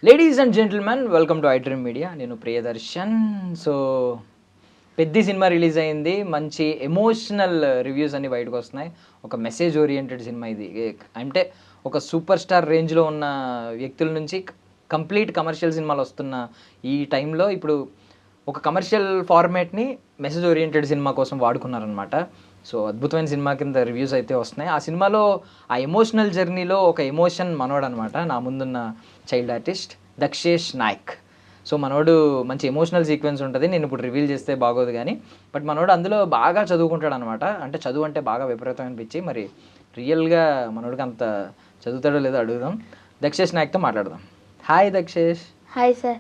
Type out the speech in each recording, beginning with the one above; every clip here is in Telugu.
Ladies and gentlemen, welcome to iDream media. నేను ప్రియదర్శన్. సో పెద్ద సినిమా రిలీజ్ అయింది. మంచి ఎమోషనల్ రివ్యూస్ అన్ని బయటకు వస్తున్నాయి. ఒక మెసేజ్ ఓరియంటెడ్ సినిమా ఇది. అంటే ఒక సూపర్ స్టార్ రేంజ్లో ఉన్న వ్యక్తుల నుంచి కంప్లీట్ కమర్షియల్ సినిమాలు వస్తున్న ఈ టైంలో ఇప్పుడు ఒక కమర్షియల్ ఫార్మేట్ని మెసేజ్ ఓరియంటెడ్ సినిమా కోసం వాడుకున్నారనమాట. సో అద్భుతమైన సినిమా కింద రివ్యూస్ అయితే వస్తున్నాయి. ఆ సినిమాలో ఆ ఎమోషనల్ జర్నీలో ఒక ఎమోషన్ మనోడు అనమాట, నా ముందున్న చైల్డ్ ఆర్టిస్ట్ దక్షేష్ నాయక్. సో మనోడు మంచి ఎమోషనల్ సీక్వెన్స్ ఉంటుంది. నేను ఇప్పుడు రివీల్ చేస్తే బాగోదు కానీ, బట్ మనోడు అందులో బాగా చదువుకుంటాడు అనమాట. అంటే చదువు అంటే బాగా విపరీతం అనిపించి, మరి రియల్గా మనోడికి అంత చదువుతాడో లేదో అడుగుదాం. దక్షేష్ నాయక్తో మాట్లాడదాం. హాయ్ దక్షేష్. Hi sir.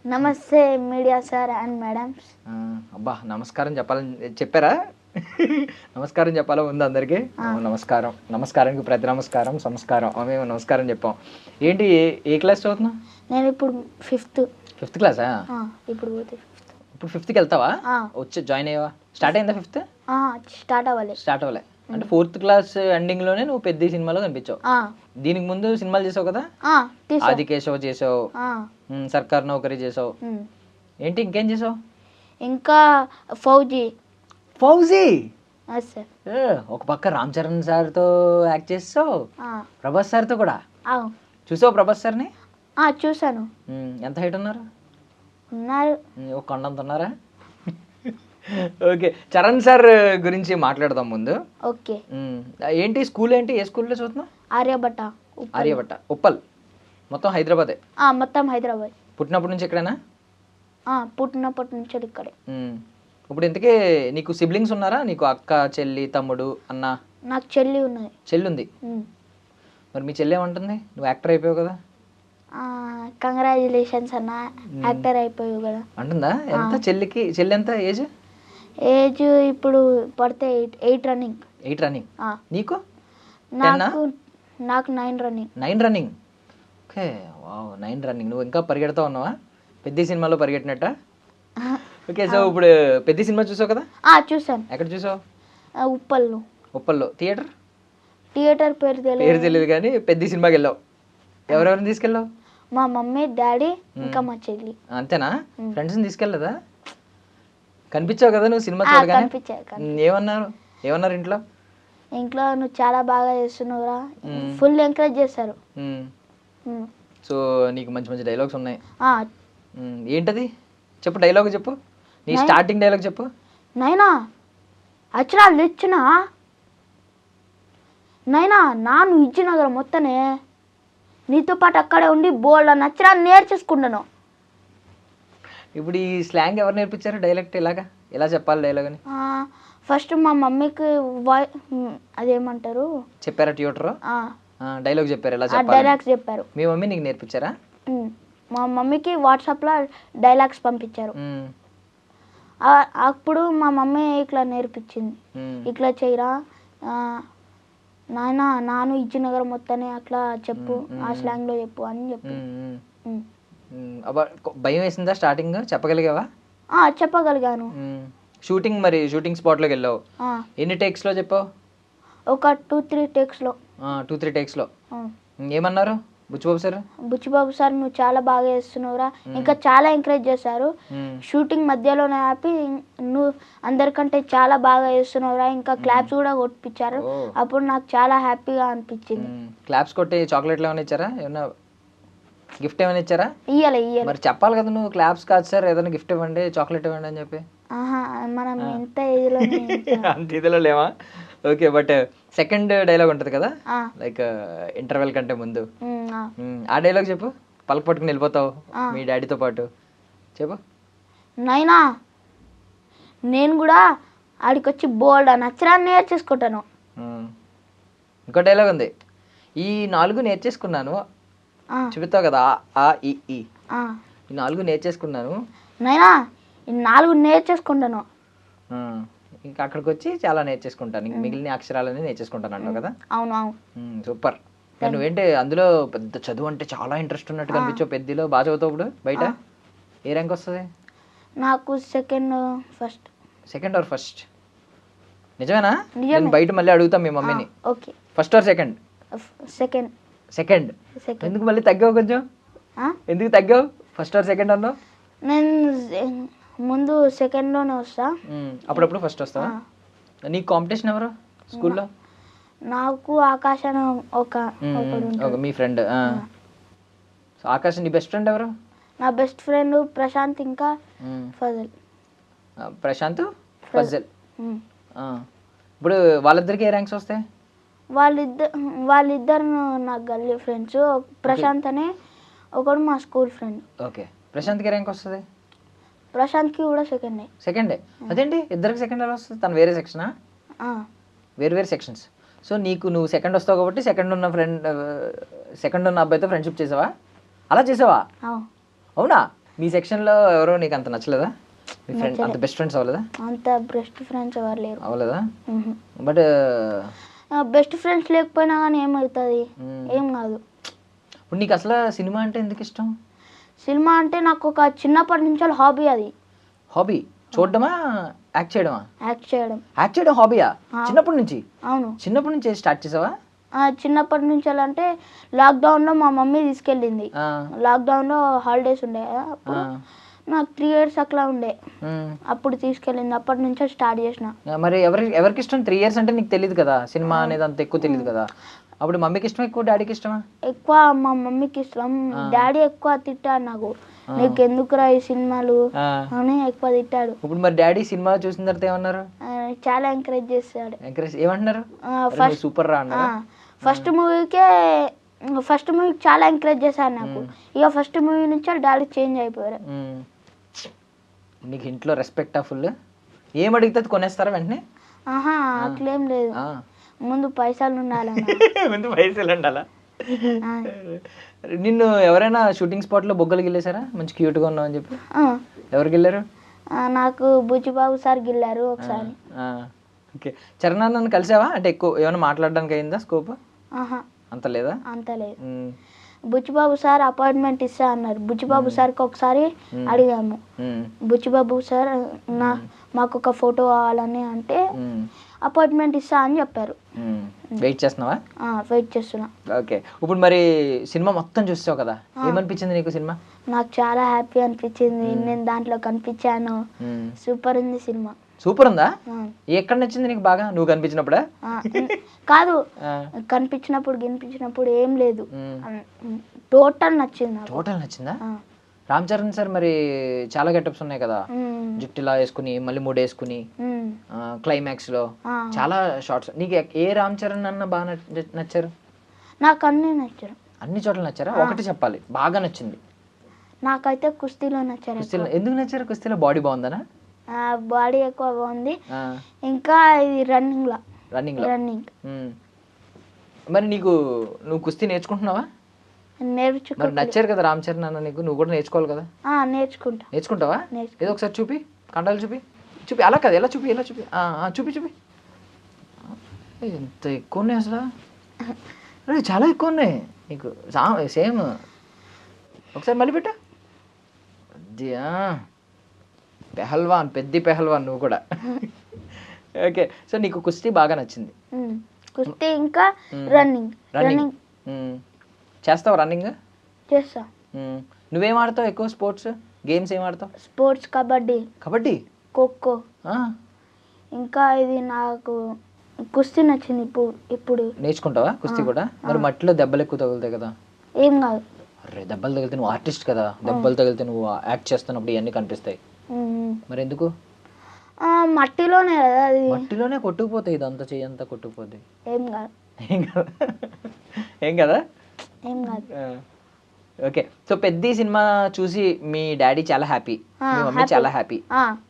నమస్తే మీడియా సార్ అండ్ మేడమ్స్. అబ్బా నమస్కారం చెప్పాలని చెప్పారా? నమస్కారం చెప్పాలా ఉంది అందరికీ? నమస్కారం. నమస్కారానికి ప్రతి నమస్కారం సంస్కారం. మేము నమస్కారం చెప్పాం. ఏంటి ఏ క్లాస్ చదువుతున్నావు? నేను ఇప్పుడు ఫిఫ్త్ క్లాసా? ఇప్పుడు ఫిఫ్త్కి వెళ్తావా? వచ్చి జాయిన్ అయ్యావా? స్టార్ట్ అయిందా ఫిఫ్త్? స్టార్ట్ అవ్వలే. అంటే 4th క్లాస్ ఎండింగ్లోనే నువ్వు పెద్ద సినిమాలో కనిపించావు. దీనికి ముందు సినిమాలు చేసావు కదా? ఆదికేశవ చేసావు, సర్కార్ నౌకరీ చేసావు. ఏంటి ఇంకేం చేసావు? ఇంకా ఫౌజీ. ఒక పక్క రామ్ చరణ్ సార్తో యాక్ట్ చేస్తావు, ప్రభాస్ సార్తో కూడా. చూసావు ప్రభాస్ సార్ని? చూసాను. ఎంత హైట్ ఉన్నారు? ఒక కొండంత ఉన్నారా? ఓకే, చరణ్ సార్ గురించి మాట్లాడదాం ముందు. ఓకే. ఏంటి స్కూల్ ఏంటి? ఏ స్కూల్లో చదువుతున్నావు? ఆర్యభట్ట. ఉప్పల్. మొత్తం హైదరాబాదే? మొత్తం హైదరాబాద్. పుట్టినప్పటి నుంచి ఎక్కడైనా? పుట్టినప్పటి నుంచి ఇక్కడే. ఇప్పుడు ఇంతకీ నీకు సిబ్లింగ్స్ ఉన్నారా? నీకు అక్క, చెల్లి, తమ్ముడు, అన్న? నాకు చెల్లి ఉన్నది. చెల్లి ఉంది. మరి మీ చెల్లి ఏమంటుంది? నువ్వు యాక్టర్ అయిపోయావు కదా. కంగ్రాచులేషన్స్ అన్న, యాక్టర్ అయిపోయావు కదా అంటుందా? ఎంత చెల్లికి? చెల్లి ఎంత ఏజ్? ఇప్పుడు పడితే 8 రన్నింగ్. 8 రన్నింగ్. నీకు? నాకు 9 running. 9 running. Okay, wow, 9 running. నువ్వు ఇంకా పరిగెడతా ఉన్నావా? పెద్ద సినిమాలో పరిగెట్టినట్ట? ఓకే. సో ఇప్పుడు పెద్ద సినిమా చూసావు కదా? చూసాను. ఎక్కడ చూసావు? ఉప్పల్లో. థియేటర్ పేరు తెలియదు కానీ పెద్ద సినిమాకి వెళ్ళావు. ఎవరెవరిని తీసుకెళ్ళావు? మా మమ్మీ, డాడీ, ఇంకా మా చెల్లి. అంతేనా? ఫ్రెండ్స్ని తీసుకెళ్ళదా? కనిపించావు కదా నువ్వు సినిమా చూడగానే? ఏమన్నారు ఇంట్లో? నువ్వు చాలా బాగా చేస్తున్నావురా, ఫుల్ ఎంకరేజ్ చేశారు. సో నీకు మంచి మంచి డైలాగ్స్ ఉన్నాయి. ఏంటది చెప్పు, డైలాగ్ చెప్పు. నీ స్టార్టింగ్ డైలాగ్ చెప్పు. నైనా అక్షరాలు తెచ్చినా నైనా నాను ఇచ్చినగరం మొత్తనే నీతో పాటు అక్కడే ఉండి బోల్డ్ అని అక్షరాలు నేర్చేసుకుంటాను. ఇప్పుడు ఈ స్లాంగ్ ఎవరు నేర్పించారు? డైలెక్ట్ ఎలా చెప్పాలి డైలాగ్ అని? ఫస్ట్ మా మమ్మీకి అదేమంటారు చెప్పారా? ట్యూటర్ డైలాగ్ చెప్పారు, ఎలా చెప్పాలి? డైలాగ్స్ చెప్పారు. మీ మమ్మీ నీకు నేర్పించారా? మా మమ్మీకి వాట్సాప్లో డైలాగ్స్ పంపించారు. అప్పుడు మా మమ్మీ ఇట్లా నేర్పించింది, ఇట్లా చేయరా నాయన నాను ఇచ్చినగరం మొత్తాన్ని అట్లా చెప్పు, ఆ స్లాంగ్లో చెప్పు అని చెప్పు. భయం వేసిందా స్టార్టింగ్? చెప్పగలిగావా? చెప్పగలిగాను. షూటింగ్ స్పాట్లోకి వెళ్ళావు. ఎన్ని టేక్స్లో చెప్పావు? ఒక 2-3 టేక్స్లో. 2-3 టేక్స్లో ఏమన్నారు బుచ్చిబాబు సార్ నువ్వు చాలా బాగా చేస్తున్నావురా, ఇంకా చాలా ఎంకరేజ్ చేశారు. షూటింగ్ మధ్యలోనే ఆపి నువ్వు అందరికంటే చాలా బాగా చేస్తున్నావురా, ఇంకా క్లాప్స్ కూడా కొట్టించారు. అప్పుడు నాకు చాలా హ్యాపీగా అనిపించింది. క్లాప్స్ కొట్టి చాక్లెట్లు ఏమైనా ఇచ్చారా? ఏమన్నా గిఫ్ట్ ఏమైనా ఇచ్చారా? ఇయ్యాలి. మరి చెప్పాలి కదా నువ్వు, క్లాప్స్ కాదు సార్ ఏదైనా గిఫ్ట్ ఇవ్వండి, చాక్లెట్ ఇవ్వండి అని చెప్పి. మనం ఎంత ఏజ్లో అంత ఇదిలో లేవా? ఓకే, బట్ సెకండ్ డైలాగ్ ఉంటుంది కదా, లైక్ ఇంటర్వెల్ కంటే ముందు. ఆ డైలాగ్ చెప్పు. పలక పట్టుకుని వెళ్ళిపోతావు మీ డాడీతో పాటు. చెప్పు. నైనా నేను కూడా ఆడికి వచ్చి బోల్డ్ అని అక్షరాన్ని నేర్చేసుకుంటాను. ఇంకో డైలాగ్ ఉంది, ఈ 4 నేర్చేసుకున్నాను చెబుతావు కదా, ఈ 4 నేర్చేసుకున్నాను నైనా, ఈ 4 నేర్చేసుకుంటాను. ఇంకా అక్కడికి వచ్చి చాలా నేర్చేసుకుంటాను, మిగిలిన అక్షరాలన్నీ నేర్చేసుకుంటాను అంటావు కదా. అవును. సూపర్. నువ్వేంటి అందులో పెద్ద చదువు అంటే చాలా ఇంట్రెస్ట్ ఉన్నట్టు కనిపించావు. పెద్దలో బాగా చదువుతావు. ఇప్పుడు బయట ఏ ర్యాంక్ వస్తుంది? నాకు సెకండ్ ఆర్ ఫస్ట్? నిజమేనా? నేను బయట మళ్ళీ అడుగుతాం మీ మమ్మీని. Okay. First or second? Second. ఎందుకు మళ్ళీ తగ్గావు కొంచెం? ఎందుకు తగ్గావు? ఫస్ట్ ఆర్ సెకండ్ అన్నావు? నేను ముందు సెకండ్లోనే వస్తా. అప్పుడప్పుడు ఫస్ట్ వస్తావా? నీకు కాంపిటీషన్ ఎవరు స్కూల్లో? నాకు ఆకాశ్ అని ఒకడు మీ ఫ్రెండ్. ఆకాశ్ నీ బెస్ట్ ఫ్రెండ్ ఎవరు? నా బెస్ట్ ఫ్రెండ్ ప్రశాంత్ ఇంకా ఫజల్. ప్రశాంత్, ఫజల్. ఇప్పుడు వాళ్ళిద్దరికి ఏ ర్యాంక్స్ వస్తాయి? వాళ్ళిద్దరు నా గల్లీ ఫ్రెండ్స్. ప్రశాంత్ అనే ఒకడు మా స్కూల్ ఫ్రెండ్. ఓకే. ప్రశాంత్కి ర్యాంక్ వస్తుంది? ప్రశాంత్కి కూడా సెకండే. అదేంటి ఇద్దరికి సెకండ్ ఎలా వస్తుంది? తను వేరే సెక్షనా? వేరే సెక్షన్స్. సో నువ్వు సెకండ్ వస్తావు కాబట్టి సెకండ్ ఉన్న అబ్బాయితో ఫ్రెండ్షిప్ చేసావా? అలా చేసావా? అవునా? మీ సెక్షన్లో ఎవరో నీకు అంత నచ్చలేదా? మీ ఫ్రెండ్ అంత బెస్ట్ ఫ్రెండ్స్ అవ్వలేదా? అంత బెస్ట్ ఫ్రెండ్స్ ఎవరు లేరు. అవ్వలేదా? బట్ బెస్ట్ ఫ్రెండ్స్ లేకపోయినా కానీ ఏమవుతుంది? ఏం కాదు. ఇప్పుడు నీకు అసలు సినిమా అంటే ఎందుకు ఇష్టం? సినిమా అంటే నాకు ఒక చిన్నప్పటి నుంచి హాబీ. అది హాబీ చూడడమా, యాక్ట్ చేయడమా? యాక్ట్ చేయడం హాబీయా? చిన్నప్పటి నుంచి? అవును. చిన్నప్పటి నుంచి స్టార్ట్ చేసావా? చిన్నప్పటి నుంచి అంటే లాక్డౌన్లో మా మమ్మీ తీసుకెళ్ళింది. లాక్డౌన్లో హాలిడేస్ ఉండే కదా, అప్పుడు నాకు 3 years అట్లా ఉండే, అప్పుడు తీసుకెళ్ళింది. అప్పటి నుంచే స్టార్ట్ చేసిన. మరి ఎవరికి ఇష్టం? 3 years అంటే నీకు తెలియదు కదా, సినిమా అనేది అంత ఎక్కువ తెలియదు కదా. అప్పుడు మమ్మీకి ఇష్టం ఎక్కువ, డాడీకి ఇష్టమా? ఎక్కువ మా మమ్మీకి ఇష్టం. డాడీ ఎక్కువ తిట్టాడు, నాకు నీకు ఎందుకురా ఈ సినిమాలు అని ఎక్కువ తిట్టాడు. ఇప్పుడు మరి డాడీ సినిమా చూసిన తర్వాత ఏమన్నారు? చాలా ఎంకరేజ్ చేస్తాడు. ఏమంటున్నారు? సూపర్ రా అన్నారు. ఫస్ట్ మూవీకి చాలా ఎంకరేజ్ చేశారు నాకు. ఇక ఫస్ట్ మూవీ నుంచి డాడీ చేంజ్ అయిపోయారు. నీకు ఇంట్లో రెస్పెక్టా ఫుల్? ఏం అడిగితే కొనేస్తారా వెంటనే? అట్లేం లేదు, ముందు పైసలు ఉండాలి. ముందు పైసలు ఉండాలా? నిన్ను ఎవరైనా షూటింగ్ స్పాట్ లో బొగ్గలు గిల్లేసారా? మంచి క్యూట్ గా ఉన్నావు అని చెప్పి. ఎవరు గిల్లారు? నాకు బుచ్చిబాబు సార్ గిల్లారు ఒకసారి. ఓకే. చరణ్ నన్ను కలిసావా? అంటే ఎక్కువ ఏమైనా మాట్లాడడానికి అయిందా స్కోప్? అంత లేదా? అంత లేదు. బుచ్చిబాబు సార్ అపాయింట్మెంట్ ఇస్తా అన్నారు. బుచ్చిబాబు సార్కి ఒకసారి అడిగాము, బుచ్చిబాబు సార్ మాకు ఒక ఫోటో కావాలని అంటే అపాయింట్మెంట్ ఇస్తా అని చెప్పారు. వెయిట్ చేస్తున్నావా? వెయిట్ చేస్తున్నా. ఓకే. ఇప్పుడు మరి సినిమా మొత్తం చూస్తావు కదా, ఏమనిపించింది నీకు సినిమా? నాకు చాలా హ్యాపీ అనిపించింది. నేను దాంట్లో కనిపించాను. సూపర్ ఉంది సినిమా. సూపర్ ఉందా? ఎక్కడ నచ్చింది నీకు బాగా? నువ్వు కనిపించినప్పుడా? కాదు, కనిపించినప్పుడు ఏం లేదు, టోటల్ నచ్చింది. టోటల్ నచ్చిందా? రామ్ చరణ్ సార్ మరి చాలా గెటప్స్ ఉన్నాయి కదా, జుట్టులా వేసుకుని మళ్ళీ మూడు వేసుకుని క్లైమాక్స్ లో చాలా షార్ట్స్. నీకు ఏ రామ్ చరణ్ అన్న బాగా నచ్చారు? నాకు అన్ని నచ్చారు. అన్ని చోట్ల నచ్చారా? ఒకటి చెప్పాలి బాగా నచ్చింది. నాకైతే కుస్తీలో నచ్చారు. కుస్తీలో ఎందుకు నచ్చారు? కుస్తీలో బాడీ బాగుందనా? బాడీ ఎక్కువ బాగుంది. ఇంకా ఇది రన్నింగ్. మరి నువ్వు కుస్తీ నేర్చుకుంటున్నావా? మరి నచ్చారు కదా రామ్ చరణ్ అన్న నీకు, నువ్వు కూడా నేర్చుకోవాలి కదా. నేర్చుకుంటావా? ఏదో ఒకసారి చూపి, కండాలు చూపి. అలా కదా, ఎలా చూపి, చూపి. ఎంత ఎక్కువ ఉన్నాయి అసలు, చాలా ఎక్కువ ఉన్నాయి నీకు. సేమ్ ఒకసారి మళ్ళీ పెట్టా. పెహల్వాన్, పెహల్వాన్ నువ్వు కూడా. ఓకే. సో నీకు కుస్తీ బాగా నచ్చింది. కుస్తీ ఇంకా రన్నింగ్ చేస్తావు? రన్నింగ్ చేస్తా. నువ్వేం ఆడతావు ఎక్కువ? స్పోర్ట్స్ గేమ్స్ ఏం ఆడతావు? స్పోర్ట్స్ కబడ్డీ, ఖోఖో. ఇంకా ఇది నాకు కుస్తీ నచ్చింది. ఇప్పుడు నేర్చుకుంటావా కుస్తీ కూడా? మరి మట్టిలో దెబ్బలు ఎక్కువ తగులుతాయి కదా. ఏం కాదు. అరే దెబ్బలు తగిలితే నువ్వు ఆర్టిస్ట్ కదా, దెబ్బలు తగిలితే నువ్వు యాక్ట్ చేస్తున్నప్పుడు ఇవన్నీ కనిపిస్తాయి. మరి ఎందుకు? మట్టిలోనే కదా, అది మట్టిలోనే కొట్టుకుపోతాయి. ఇదంతా చెయ్యంతా కొట్టుకుపోతాయి. ఏం కదా. ఓకే. సో పెద్ద సినిమా చూసి మీ డాడీ చాలా హ్యాపీ, మీ మమ్మీ చాలా హ్యాపీ.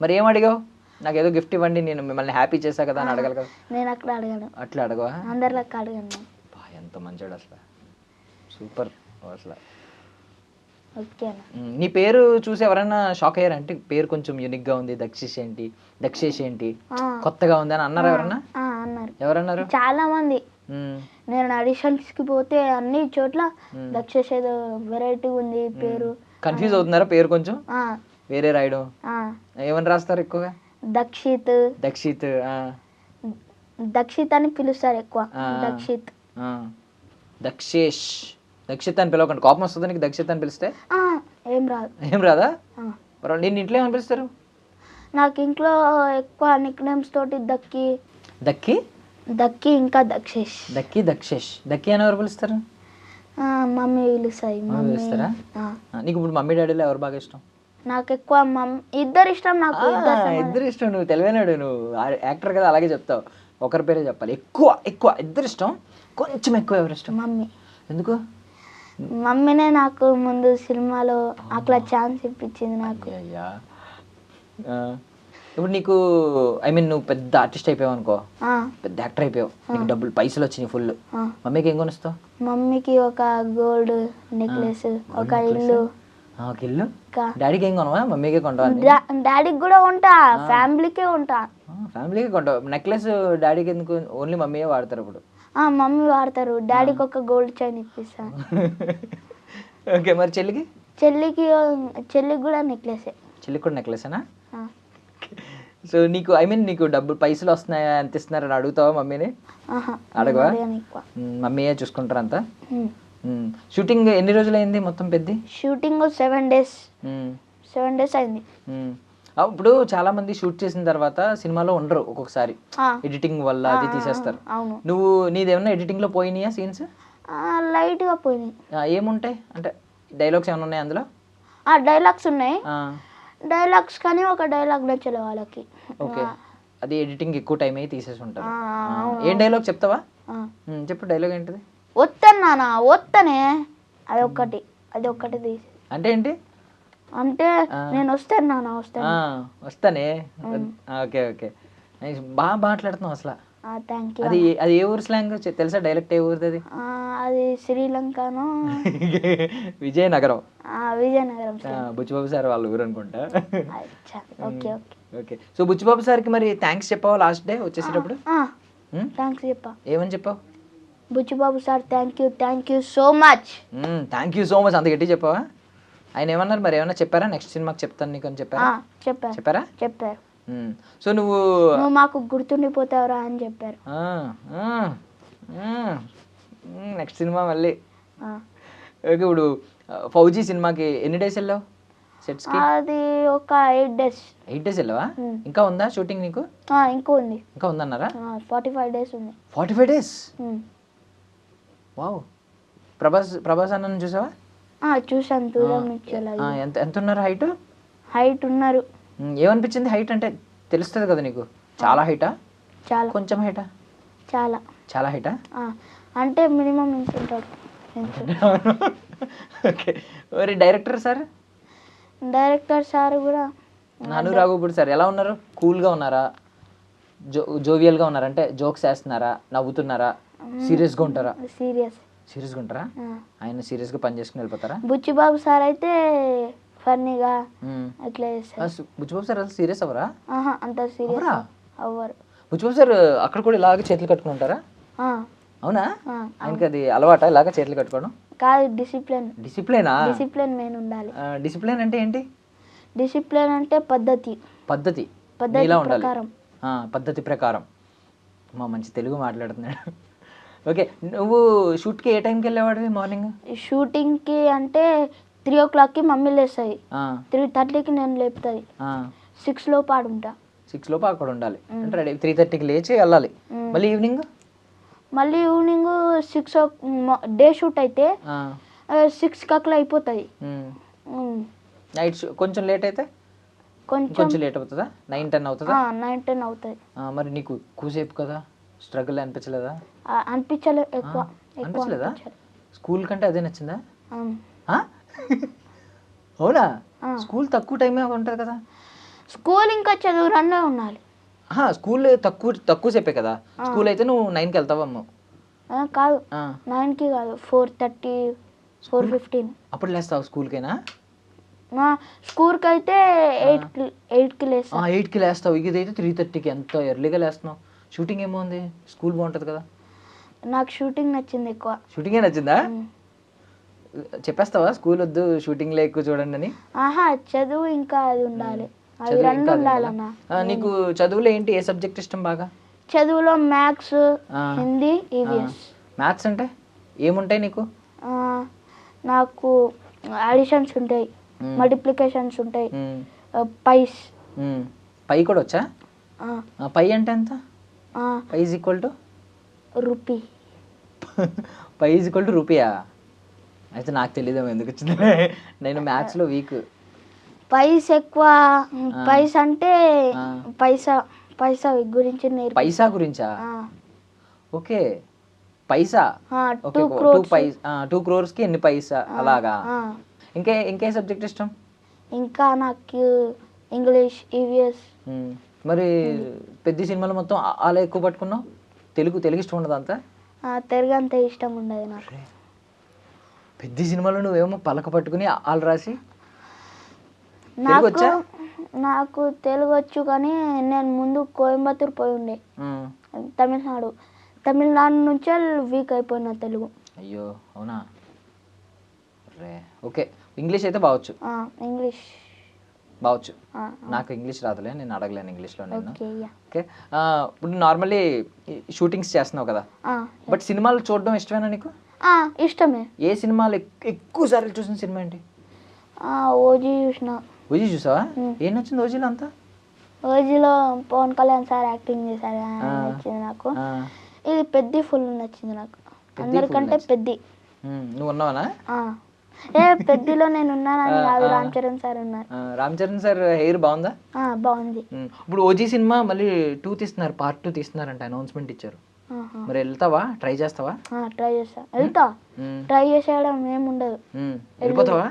మరి ఏం అడిగావు? నాకు ఏదో గిఫ్ట్ ఇవ్వండి, నేను మిమ్మల్ని హ్యాపీ చేశా కదా అని అడగాలి కదా. నేను అట్లా అడగాను. అట్లా అడగవా? అందరిలోకి అడగాను. ఎంత మంచోడు అసలు, సూపర్ అసలు. ఓకే. నీ పేరు చూసి ఎవరైనా షాక్ అయ్యారు? అంటే పేరు కొంచెం యూనిక్ గా ఉంది, దక్షేష్ ఏంటి కొత్తగా ఉంది అని అన్నారు ఎవరన్నా? ఎవరన్నారు? చాలా మంది. నేను ఆడిషన్స్ కి పోతే అన్ని చోట్ల దక్షేష్ ఏదో వెరైటీ ఉంది పేరు. కన్ఫ్యూజ్ అవుతున్నారా పేరు కొంచెం వేరే రాయడం? ఏమని రాస్తారు ఎక్కువగా? దక్షిత్ అని పిలుస్తారు ఎక్కువ. దక్షేష్. దక్షిత అని పిలవకండి, కోపం వస్తుంది నీకు దక్షిత అని పిలిస్తే. ఆ, ఏం రాదు. ఏం రాదా? ఆ. పర్వాలేదు. నేను ఇంట్లో ఏమని పిలుస్తారు? నాకు ఇంట్లో ఎక్కువ నిక్ నేమ్స్ తోటి దక్కి దక్కి దక్కి ఇంకా దక్షేష్. దక్కి దక్షేష్. దక్కి అని ఎవరు పిలుస్తారు? మమ్మీ పిలుస్తాయి. మమ్మీ పిలుస్తారా? నీకు ఇప్పుడు మమ్మీ డాడీలో ఎవరు బాగా ఇష్టం? నాకు ఎక్కువ ఇద్దరు ఇష్టం. నాకు ఇద్దరు ఇష్టం. నువ్వు తెలివైనాడు, నువ్వు యాక్టర్ కదా, అలాగే చెప్తావు. ఒకరి పేరే చెప్పాలి. ఎక్కువ ఎక్కువ ఇద్దరు ఇష్టం, కొంచెం ఎక్కువ ఎవరు ఇష్టం? మమ్మీ. ఎందుకు? మమ్మీనే నాకు ముందు సినిమాలో అట్లా ఛాన్స్ ఇప్పించింది నాకు. అయ్యా, ఇప్పుడు నీకు నువ్వు పెద్ద ఆర్టిస్ట్ అయిపోయావు అనుకో, పెద్ద యాక్టర్ అయిపోయావు, నీకు డబ్బులు పైసలు వచ్చినాయి ఫుల్, మమ్మీకి ఏం కొనిస్తావు? మమ్మీకి ఒక గోల్డ్ నెక్లెస్, ఒక ఇల్లు. ఒక ఇల్లు? డాడీకి ఏం కొనవా? మమ్మీకే కొంటావా? డాడీకి కూడా ఉంటా, ఫ్యామిలీకే ఉంటా. ఫ్యామిలీకే కొంటావు. నెక్లెస్ డాడీకి ఎందుకు? ఓన్లీ మమ్మీయే వాడతారు ఇప్పుడు. మమ్మీ వాడతారు. డాడీకి ఒక గోల్డ్ చైన్ ఇప్పిస్తాను. ఓకే, మరి చెల్లికి? చెల్లికి కూడా నెక్లెసే. చెల్లికి కూడా నెక్లెసేనా? సో నీకు నీకు డబ్బులు పైసలు వస్తున్నాయా, ఎంత ఇస్తున్నారని అడుగుతావా మమ్మీని? అడగవా? మమ్మీయే చూసుకుంటారు అంతా. షూటింగ్ ఎన్ని రోజులు అయింది మొత్తం? పెద్ద షూటింగ్ 7 days. 7 days అయింది. ఇప్పుడు చాలా మంది షూట్ చేసిన తర్వాత సినిమాలో ఉండరు ఒక్కొక్కసారి, ఎడిటింగ్ వల్ల అది తీసేస్తారు. నువ్వు నీదేమన్నా ఎడిటింగ్ లో పోయినాయా సీన్స్? లైట్ గా పోయినాయి. ఏముంటాయి అంటే డైలాగ్స్ ఏమైనా ఉన్నాయి అందులో? డైలాగ్స్ ఉన్నాయి. డైలాగ్స్ కానీ ఒక డైలాగ్ నచ్చలే వాళ్ళకి. ఓకే, అది ఎడిటింగ్ ఎక్కువ టైం అయ్యి తీసేసి ఉంటారు. ఏం డైలాగ్ చెప్తావా? చెప్పు, డైలాగ్ ఏంటిది? వస్తాను వస్తానే, అది ఒక్కటి తీసి. అంటే ఏంటి? అంటే నేను వస్తాను వస్తానే. ఓకే ఓకే, బాగా మాట్లాడుతున్నావు అసలు. Thank you. అది ఏ ఊరు స్లాంగ్ తెలుసా? డైలెక్ట్ ఏ ఊరిది అది? అది శ్రీలంకను విజయనగరం. విజయనగరం. బుచ్చిబాబు సార్ వాళ్ళ ఊరు అనుకుంటా. Okay okay okay. So Buchibabu సార్కి మరి థ్యాంక్స్ చెప్పావా లాస్ట్ డే వచ్చేసేటప్పుడు? థ్యాంక్స్ చెప్పా. ఏమని చెప్పావు? Buchibabu sir thank you so much. Thank you so much అంత గట్టి చెప్పావా? ఆయన ఏమన్నారు మరి? ఏమన్నా చెప్పారా నెక్స్ట్ సినిమాకి చెప్తాను నీకు అని చెప్పారా? చెప్పారు. సో నువ్వు మాకు గుర్తుండిపోతావురా అని చెప్పారు. నెక్స్ట్ సినిమా మళ్ళీ. ఓకే, ఇప్పుడు ఫౌజీ సినిమాకి ఎన్ని డేస్ వెళ్ళావు సెట్స్ కి? అది ఒక 8 days. 8 days వెళ్ళావా? ఇంకా ఉందా షూటింగ్ నీకు? ఇంకా ఉందన్నారా? 45 days ఉంది. 45 days? వావ్. ప్రభాస్ అన్నను చూసావా? చూసాను. దూరం నుంచి. ఎంత ఉన్నారు హైట్ ఉన్నారు. ఏమనిపించింది హైట్ అంటే? తెలుస్తుంది కదా నీకు. చాలా హైటా? చాలా. కొంచెం హైటా? చాలా హైటా? అంటే మినిమం ఎంత ఉంటాడు. ఓకే, మరి డైరెక్టర్ సార్ కూడా అనురాఘపూడి సార్ ఎలా ఉన్నారు? కూల్గా ఉన్నారా? జోవియల్గా ఉన్నారా? అంటే జోక్స్ వేస్తున్నారా? నవ్వుతున్నారా? సీరియస్గా ఉంటారా? సీరియస్గా ఉంటారా? ఆయన సీరియస్గా పని చేసుకుని వెళ్ళిపోతారా? బుచ్చిబాబు సార్ అయితే ఫన్నీగా అట్లా చేస్తారు. బుచ్చిబాబు సార్ అసలు సీరియస్ అవరా? అంత సీరియస్ అవ్వరు. బుచ్చిబాబు సార్ అక్కడ కూడా ఇలాగ చేతులు కట్టుకుని ఉంటారా? అవునా? ఆయనకి అది అలవాట ఇలాగ చేతులు కట్టుకోవడం? కాదు, డిసిప్లిన్. డిసిప్లిన్ మెయిన్ ఉండాలి. డిసిప్లిన్ అంటే ఏంటి? డిసిప్లిన్ అంటే పద్ధతి ఉండాలి. పద్ధతి ప్రకారం. మంచి తెలుగు మాట్లాడుతున్నాడు. ఓకే, నువ్వు షూట్కి ఏ టైంకి వెళ్ళేవాడివి? మార్నింగ్ షూటింగ్కి అంటే 3 o'clockకి మమ్మీ లేస్తుంది. 3:30కి నేను లేపుతుంది. 6 లోపు ఆడుంటా. 6 లోపు అక్కడ ఉండాలి అంటే రెడీ. 3:30కి లేచి వెళ్ళాలి. మళ్ళీ ఈవినింగ్ 6 డే షూట్ అయితే 6కి అట్లా అయిపోతుంది. నైట్ కొంచెం లేట్ అయితే కొంచెం లేట్ అవుతుందా? 9-10 అవుతుందా? 9-10 అవుతుంది. మరి నీకు కూసేపు కదా, స్ట్రగుల్ అనిపించలేదా? అనిపించలేదా? స్కూల్ కంటే అదే నచ్చిందా? అవునా? స్కూల్ తక్కువ టైమే ఉంటుంది కదా. స్కూల్ ఇంకా చదువు రన్నే ఉండాలి. స్కూల్ తక్కువ సేపే కదా. స్కూల్ అయితే నువ్వు 9కి వెళ్తావమ్మ. కాదు, 9కి కాదు, 4:30, 4:15. అప్పుడు లేస్తావు స్కూల్కైనా? స్కూల్కి అయితే 8కి లేస్తావు. 8కి లేస్తావు. ఇదైతే 3:30కి. ఎంత ఎర్లీగా లేస్తున్నావు. షూటింగ్ ఏమో ఉంది, స్కూల్ బాగుంటుంది కదా. నాకు షూటింగ్ నచ్చింది ఎక్కువ. షూటింగే నచ్చిందా? చెప్పేస్తావా స్కూల్ వద్దు షూటింగ్లో ఎక్కువ చూడండి అని? చదువు ఇంకా అది ఉండాలి, అది రెండు ఉండాలన్నా. నీకు చదువులో ఏంటి, ఏ సబ్జెక్ట్ ఇష్టం బాగా? చదువులో మ్యాథ్స్, హిందీ, ఈవీఎస్. మ్యాథ్స్ అంటే ఏముంటాయి నీకు? నాకు అడిషన్స్ ఉంటాయి, మల్టిప్లికేషన్స్ ఉంటాయి, పైస్. పై కూడా వచ్చా? పై అంటే ఎంత? Pi is equal to rupee. Pi is equal to రూపీయా? అయితే నాకు తెలియదేమో ఎందుకు వచ్చింది, నేను మ్యాథ్స్లో వీక్. పైస్ ఎక్కువ. పైస్ అంటే పైసా, పైసా గురించి పైసా గురించా? ఓకే, పైసా. 2 crores ఎన్ని పైసా అలాగా. ఇంకే సబ్జెక్ట్ ఇష్టం? ఇంకా నాకు ఇంగ్లీష్, ఈవీఎస్. మరి పెద్ద సినిమాలు మొత్తం అలా ఎక్కువ పట్టుకున్నావు, తెలుగు ఇష్టం ఉండదు అంతా? తెలుగు అంత ఇష్టం ఉండదు నాకు. పెద్ద సినిమాలో నువ్వేమో పలక పట్టుకుని ఆలు రాసి. నాకు తెలుగు వచ్చు, కానీ నేను ముందు కోయంబత్తూర్ పోయి ఉండే, తమిళనాడు నుంచే వీక్ అయిపోయినా తెలుగు. అయ్యో అవునా? ఓకే, ఇంగ్లీష్ అయితే బావచ్చు. ఇంగ్లీష్ బావచ్చు. నాకు ఇంగ్లీష్ రాదులే, నేను అడగలేను ఇంగ్లీష్లో నేను. ఓకే, ఇప్పుడు నార్మల్లీ షూటింగ్స్ చేస్తున్నావు కదా, బట్ సినిమాలు చూడడం ఇష్టమేనా నీకు? ఇష్టమే. ఏ సినిమాలు ఎక్కువ సార్లు చూసిన సినిమా ఏంటి? ఓజీ చూసిన. ఓజీ చూసావా? ఏం నచ్చింది ఓజీలో అంతా? ఓజీలో పవన్ కళ్యాణ్ సార్ యాక్టింగ్ చేశారు, నచ్చింది నాకు. ఇది పెద్ద ఫుల్ నచ్చింది నాకు, అందరికంటే పెద్ద. నువ్వు ఉన్నావా? పెద్దలో నేను ఉన్నానని కాదు, రామ్ చరణ్ సార్ ఉన్నారు. రామ్ చరణ్ సార్ హెయిర్ బాగుందా? బాగుంది. ఇప్పుడు ఓజీ సినిమా మళ్ళీ 2 తీస్తున్నారు, పార్ట్ 2 తీస్తున్నారంట, అనౌన్స్మెంట్ ఇచ్చారు. మరి వెళ్తావా? ట్రై చేస్తావా? ట్రై చేస్తా, వెళ్తా. ట్రై చేసేయడం ఏముండదు. వెళ్ళిపోతావా?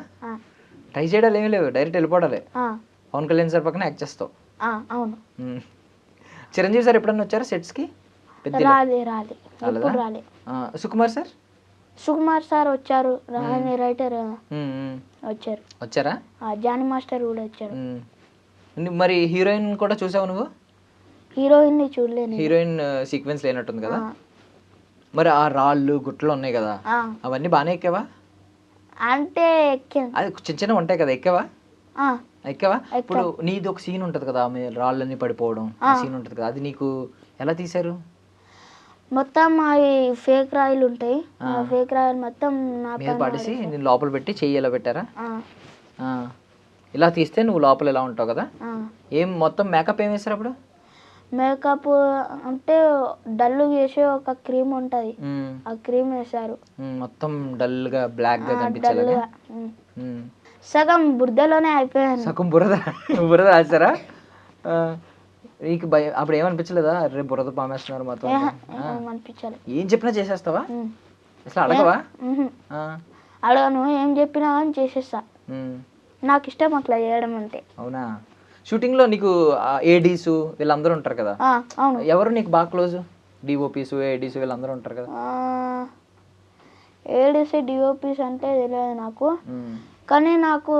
ట్రై చేయడాలు ఏమీ లేవు, డైరెక్ట్ వెళ్ళిపోవడాలే. పవన్ కళ్యాణ్ సార్ పక్కన యాక్ట్ చేస్తావు. అవును. చిరంజీవి సార్ ఎప్పుడన్నా వచ్చారా సెట్స్ కి? రాలే. సుకుమార్ సార్? సుకుమార్ సార్ వచ్చారు, రైటర్ వచ్చారా? జానీ మాస్టర్ కూడా వచ్చారు. మరి హీరోయిన్ కూడా చూసావు నువ్వు? హీరోయిన్ చూడలేను. హీరోయిన్ సీక్వెన్స్ లేనట్టుంది కదా. మరి ఆ రాళ్ళు గుట్లు ఉన్నాయి కదా, అవన్నీ బాగానే ఎక్కావా? అంటే అది చిన్న ఉంటాయి కదా, ఎక్కావా? ఇప్పుడు నీది ఒక సీన్ ఉంటది కదా, రాళ్ళన్నీ పడిపోవడం సీన్ ఉంటది కదా, అది నీకు ఎలా తీశారు? మొత్తం అవి ఫేక్ రాయలు ఉంటాయి, ఫేక్ రాయలు మొత్తం మీద పడేసి నేను లోపల పెట్టి చెయ్యి ఎలా పెట్టారా? ఇలా తీస్తే నువ్వు లోపల ఎలా ఉంటావు కదా. ఏం మొత్తం మేకప్ ఏం వేసారు అప్పుడు? మేకప్ అంటే డల్ చేసే ఒక క్రీమ్ ఉంటది, ఆ క్రీమ్ వేసారు. మొత్తం డల్ గా బ్లాక్ గా కనిపించాలి. సగం బురదలోనే అయిపోయాను. సగం బురద రాశారా? నీకు భయం అప్పుడు ఏమనిపించలేదా? అరే బురద పామేస్తున్నారు మొత్తం అనిపించాలి. ఏం చెప్పినా చేసేస్తావా? అసలు అడగవా? అడగను, ఏం చెప్పినా కానీ చేసేస్తా. నాకు ఇష్టం అట్లా చేయడం అంటే. అవునా? షూటింగ్ లో నీకు ఏడీస్ వీళ్ళందరూ ఉంటారు కదా, ఎవరు నీకు బాగా క్లోజ్? డిఓపీస్, ఏడీస్ వీళ్ళందరూ ఉంటారు కదా. ఏడీస్, డిఓపీస్ అంటే తెలియదు నాకు, కానీ నాకు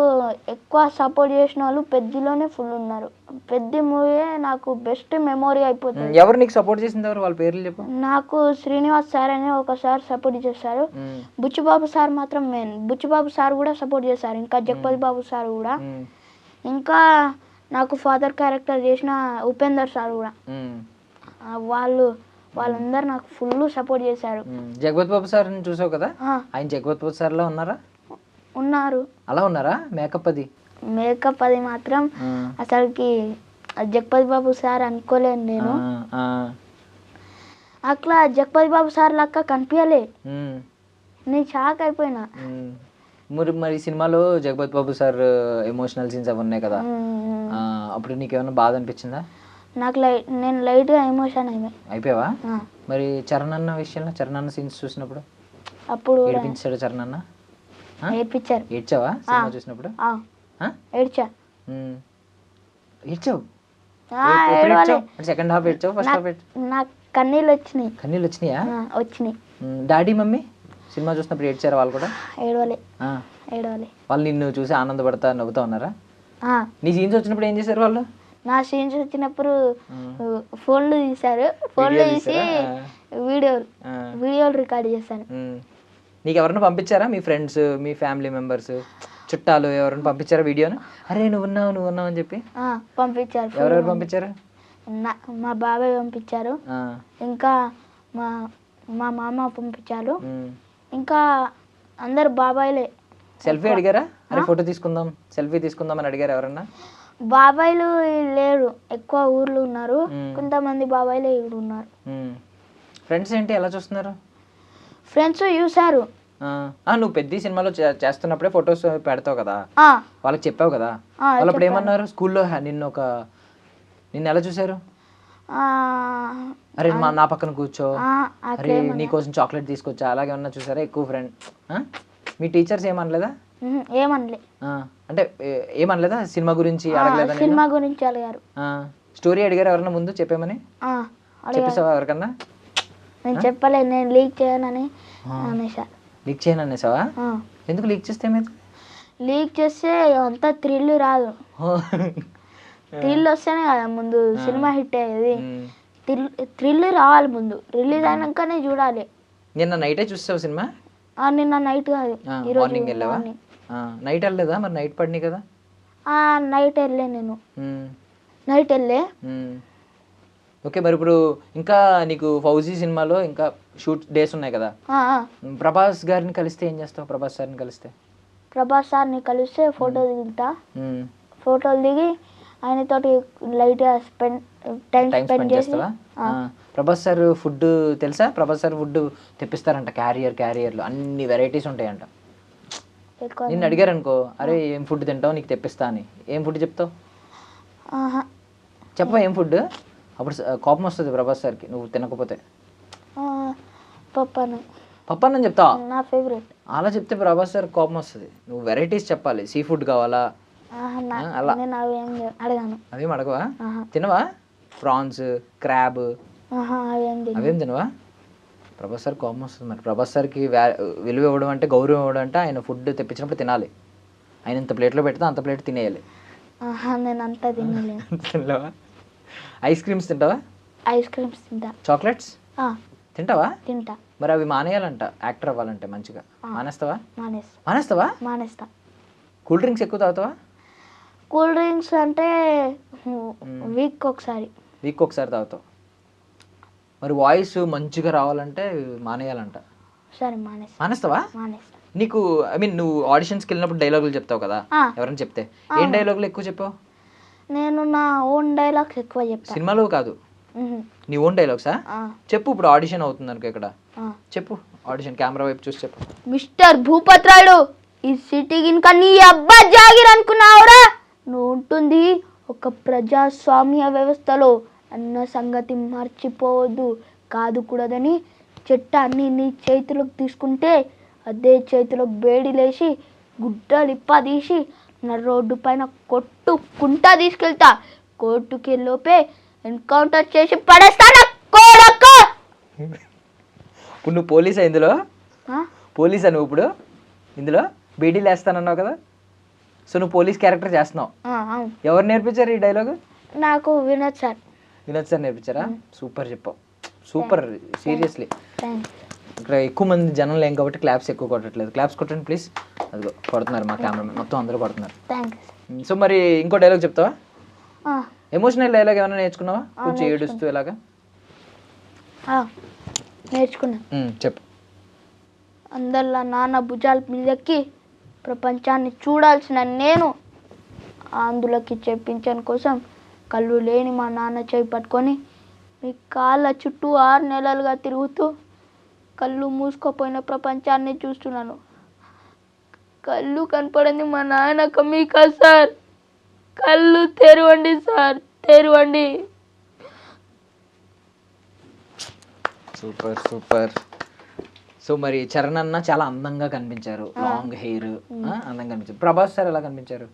ఎక్కువ సపోర్ట్ చేసిన వాళ్ళు పెద్దలోనే ఫుల్ ఉన్నారు. పెద్ద మూవీ నాకు బెస్ట్ మెమొరీ అయిపోతుంది. ఎవరు నీకు సపోర్ట్ చేసింది? ఎవరు వాళ్ళ పేర్లు చెప్పు. నాకు శ్రీనివాస్ సార్ అని ఒకసారి సపోర్ట్ చేశారు, బుచ్చిబాబు సార్ మాత్రం మెయిన్. బుచ్చిబాబు సార్ కూడా సపోర్ట్ చేశారు, ఇంకా జగపతి బాబు సార్ కూడా, ఇంకా నాకు ఫాదర్ క్యారెక్టర్ చేసిన ఉపేందర్ సార్ కూడా, వాళ్ళందరూ నాకు ఫుల్ సపోర్ట్ చేశారు. జగపతి బాబు సార్ చూసావు కదా, ఆయన జగపతి బాబు సార్ లో ఉన్నారా? ఉన్నారు. అలా ఉన్నారా? మేకప్ అది మాత్రం అసలుకి జగపతి బాబు సార్ అనుకోలేను నేను. అట్లా జగపతి బాబు సార్ లెక్క కనిపించలే, నేను షాక్ అయిపోయినా. మరి సినిమాలో జగపతి బాబు సార్ ఎమోషనల్ సీన్స్ అవి ఉన్నాయి కదా, అప్పుడు నీకేమైనా బాధ అనిపించిందా? నాకు నేను లైట్ గా ఎమోషన్ అయిపోయావా? మరి చరణ్ అన్న విషయంలో, చరణ్ అన్న సీన్స్ చూసినప్పుడు అప్పుడు ఏడిపించాడు చరణ్ అన్న? ఏడ్పించారు. ఏడ్చావా సినిమా చూసినప్పుడు? ఏడ్చావు? సెకండ్ హాఫ్ ఏడ్చావు? ఫస్ట్ హాఫ్ నాకు కన్నీళ్ళు వచ్చినాయి. కన్నీళ్ళు వచ్చినాయా? వచ్చినాయి. డాడీ మమ్మీ సినిమా చూసినప్పుడు ఏడ్చారు వాళ్ళు కూడా? ఏడవలే. వాళ్ళు నిన్ను చూసి ఆనందపడతా నవ్వుతా ఉన్నారా? నీ సీన్స్ వచ్చినప్పుడు ఏం చేశారు వాళ్ళు? నా సీన్స్ వచ్చినప్పుడు ఫోన్లు తీశారు, ఫోన్లు తీసి వీడియోలు రికార్డ్ చేశాను. నీకు ఎవరైనా పంపించారా? మీ ఫ్రెండ్స్, మీ ఫ్యామిలీ మెంబర్స్, చుట్టాలు ఎవరైనా పంపించారా వీడియోని? అరే నువ్వు ఉన్నావు అని చెప్పి పంపించారు. ఎవరెవరు పంపించారు? మా బాబాయ్ పంపించారు, ఇంకా మా మామ పంపించారు, ఇంకా అందరు బాబాయ్లే. సెల్ఫీ అడిగారా? అరే ఫోటో తీసుకుందాం, సెల్ఫీ తీసుకుందాం అని అడిగారు ఎవరన్నా? బాబాయిలు లేరు, ఎక్కువ ఊర్లు ఉన్నారు, కొంతమంది బాబాయిలు ఇక్కడ ఉన్నారు. ఫ్రెండ్స్ ఏంటి ఎలా చూస్తున్నారు? ఫ్రెండ్స్ చూసారు. నువ్వు పెద్ద సినిమాలో చేస్తున్నప్పుడే ఫొటోస్ పెడతావు కదా, వాళ్ళకి చెప్పావు కదా, వాళ్ళు అప్పుడు ఏమన్నారు? స్కూల్లో నిన్ను ఎలా చూసారు? అరే నా పక్కన కూర్చో, అరే నీకోసం చాక్లెట్ తీసుకొచ్చా, అలాగే ఏమన్నా చూసారా? ఎక్కువ ఫ్రెండ్ మీ టీచర్స్ ఏమనలేదా? ఏమనలే. అంటే ఏమనలేదా? సినిమా గురించి అడగలేదా? సినిమా గురించి అడిగారు. స్టోరీ అడిగారు ఎవరన్నా ముందు చెప్పేమని? చెప్పేసావా ఎవరికన్నా? నేను చెప్పలేదు, నేను లీక్ చేయనని అనేసా. లీక్ చేయను అనేసావా? ఎందుకు లీక్ చేస్తే ఏమైంది? లీక్ చేస్తే అంత థ్రిల్ రాదు. థ్రిల్ వస్తేనే కదా ముందు సినిమా హిట్ అయ్యేది. థ్రిల్ రావాలి ముందు, రిలీజ్ అయినాకనే చూడాలి. నిన్న నైటే చూసావు సినిమా? నిన్న నైట్ కాదు, మార్నింగ్ వెళ్ళావా? నైట్ వెళ్ళలేదా మరి? నైట్ పడినాయి కదా. నైట్ వెళ్ళే, నేను నైట్ వెళ్ళే. ఓకే, మరి ఇప్పుడు ఇంకా నీకు ఫౌజీ సినిమాలో ఇంకా షూట్ డేస్ ఉన్నాయి కదా, ప్రభాస్ గారిని కలిస్తే ఏం చేస్తావు? ప్రభాస్ సార్ని కలిస్తే? ప్రభాస్ సార్ని కలిస్తే ఫోటో దిగుతా, ఫోటోలు దిగి ఆయనతోటి లైట్గా టైం స్పెండ్ చేస్తావా? ప్రభాస్ సార్ ఫుడ్ తెలుసా? ప్రభాస్ సార్ ఫుడ్ తెప్పిస్తారంట, క్యారియర్లో అన్ని వెరైటీస్ ఉంటాయంట. నిన్ను అడిగారు అనుకో, అరే ఏం ఫుడ్ తింటావు, నీకు తెప్పిస్తా అని, ఏం ఫుడ్ చెప్తావు? చెప్పవా ఏం ఫుడ్? అప్పుడు కోపం వస్తుంది ప్రభాస్ సార్కి నువ్వు తినకపోతే. పప్పన్నం చెప్తావా? నా ఫేవరెట్. అలా చెప్తే ప్రభాస్ సార్ కోపం వస్తుంది. నువ్వు వెరైటీస్ చెప్పాలి, సీ ఫుడ్ కావాలా అలా. అవేం అడగవా? తినవా? ప్రాన్స్, క్రాబ్ అవేం తినవా? ప్రభాస్ సార్ కోపం వస్తుంది. మరి ప్రభాస్ సార్కి విలువ ఇవ్వడం అంటే, గౌరవం ఇవ్వడం అంటే ఆయన ఫుడ్ తెప్పించినప్పుడు తినాలి. ఆయన ఇంత ప్లేట్లో పెడితే అంత ప్లేట్ తినేయాలి. నేను అంతా తినలేవా? ఐస్ క్రీమ్స్ తింటావా? ఐస్ క్రీమ్స్ తింటా. చాక్లెట్స్ తింటావా? తింటా. మరి అవి మానేయాలంట యాక్టర్ అవ్వాలంటే మంచిగా. మానేస్తావా? మానేస్తా. కూల్ డ్రింక్స్ ఎక్కువ తాగుతావా? కూల్ డ్రింక్స్ అంటే వీక్ ఒకసారి తాగుతావు. మరి వాయిస్ మంచిగా రావాలంటే మానేయాలంట. సరే మానేస్తావా? నీకు నువ్వు ఆడిషన్స్కి వెళ్ళినప్పుడు డైలాగులు చెప్తావు కదా, ఎవరైనా చెప్తే ఏం డైలాగులు ఎక్కువ చెప్పావు? నేను నా ఓన్ డైలాగ్స్ ఎక్కువ చెప్తాను. సినిమాలో కాదు, నీ ఓన్ డైలాగ్సా? చెప్పు. ఇప్పుడు ఆడిషన్ అవుతుంది అనుకో, ఇక్కడ చెప్పు. ఆడిషన్ కెమెరా వైపు చూసి చెప్పు. మిస్టర్ భూపత్రాయుడు, ఈ సిటీకి ఇంకా నీ అబ్బా జాగిర్ అనుకున్నావురా? నువ్వు ఉంటుంది ఒక ప్రజాస్వామ్య వ్యవస్థలో అన్న సంగతి మర్చిపోవద్దు. కాదు కూడదని చట్టాన్ని నీ చేతిలోకి తీసుకుంటే అదే చేతిలో బేడి లేచి గుడ్డలిప్ప తీసి నా రోడ్డు పైన కొట్టుకుంటా తీసుకెళ్తా. కోర్టుకి లోపే ఎన్కౌంటర్ చేసి పడేస్తాను. ఇప్పుడు నువ్వు పోలీసా? ఇందులో పోలీసా నువ్వు? ఇప్పుడు ఇందులో బీడీలు వేస్తానన్నావు కదా, సో నువ్వు పోలీస్ క్యారెక్టర్ చేస్తున్నావు. ఎవరు నేర్పించారు ఈ డైలాగ్? నాకు వినోద్ సార్ నేర్పించారా? సూపర్ చెప్పావు, సూపర్. సీరియస్లీ ఇక్కడ ఎక్కువ మంది జనం లేం కాబట్టి క్లాప్స్ ఎక్కువ కొట్టట్లేదు. క్లాప్స్ కొట్టండి ప్లీజ్. అదిగో కొడుతున్నారు మా కెమెరా మొత్తం, అందరూ కొడుతున్నారు. సో మరి ఇంకో డైలాగ్ చెప్తావా? ఎమోషనల్ డైలాగ్ ఏమైనా నేర్చుకున్నావా? కొంచెం ఏడుస్తూ ఎలాగా నేర్చుకున్నా. చెప్పు. అందరిలా నాన్న భుజాల మీదకి ప్రపంచాన్ని చూడాల్సిన నేను అందులోకి చెప్పించని కోసం కళ్ళు లేని మా నాన్న చేయి పట్టుకొని మీ కాళ్ళ చుట్టూ 6 నెలలుగా తిరుగుతూ కళ్ళు మూసుకోపోయిన ప్రపంచాన్ని చూస్తున్నాను. కళ్ళు కనపడింది మా నాయన కమీకా సార్. కళ్ళు తెరవండి సార్, తెరవండి. సూపర్. సో మరి చరణ్ అన్న చాలా అందంగా కనిపించారు, లాంగ్ హెయిర్, అందంగా కనిపించారు. ప్రభాస్ సార్ ఎలా కనిపించారు?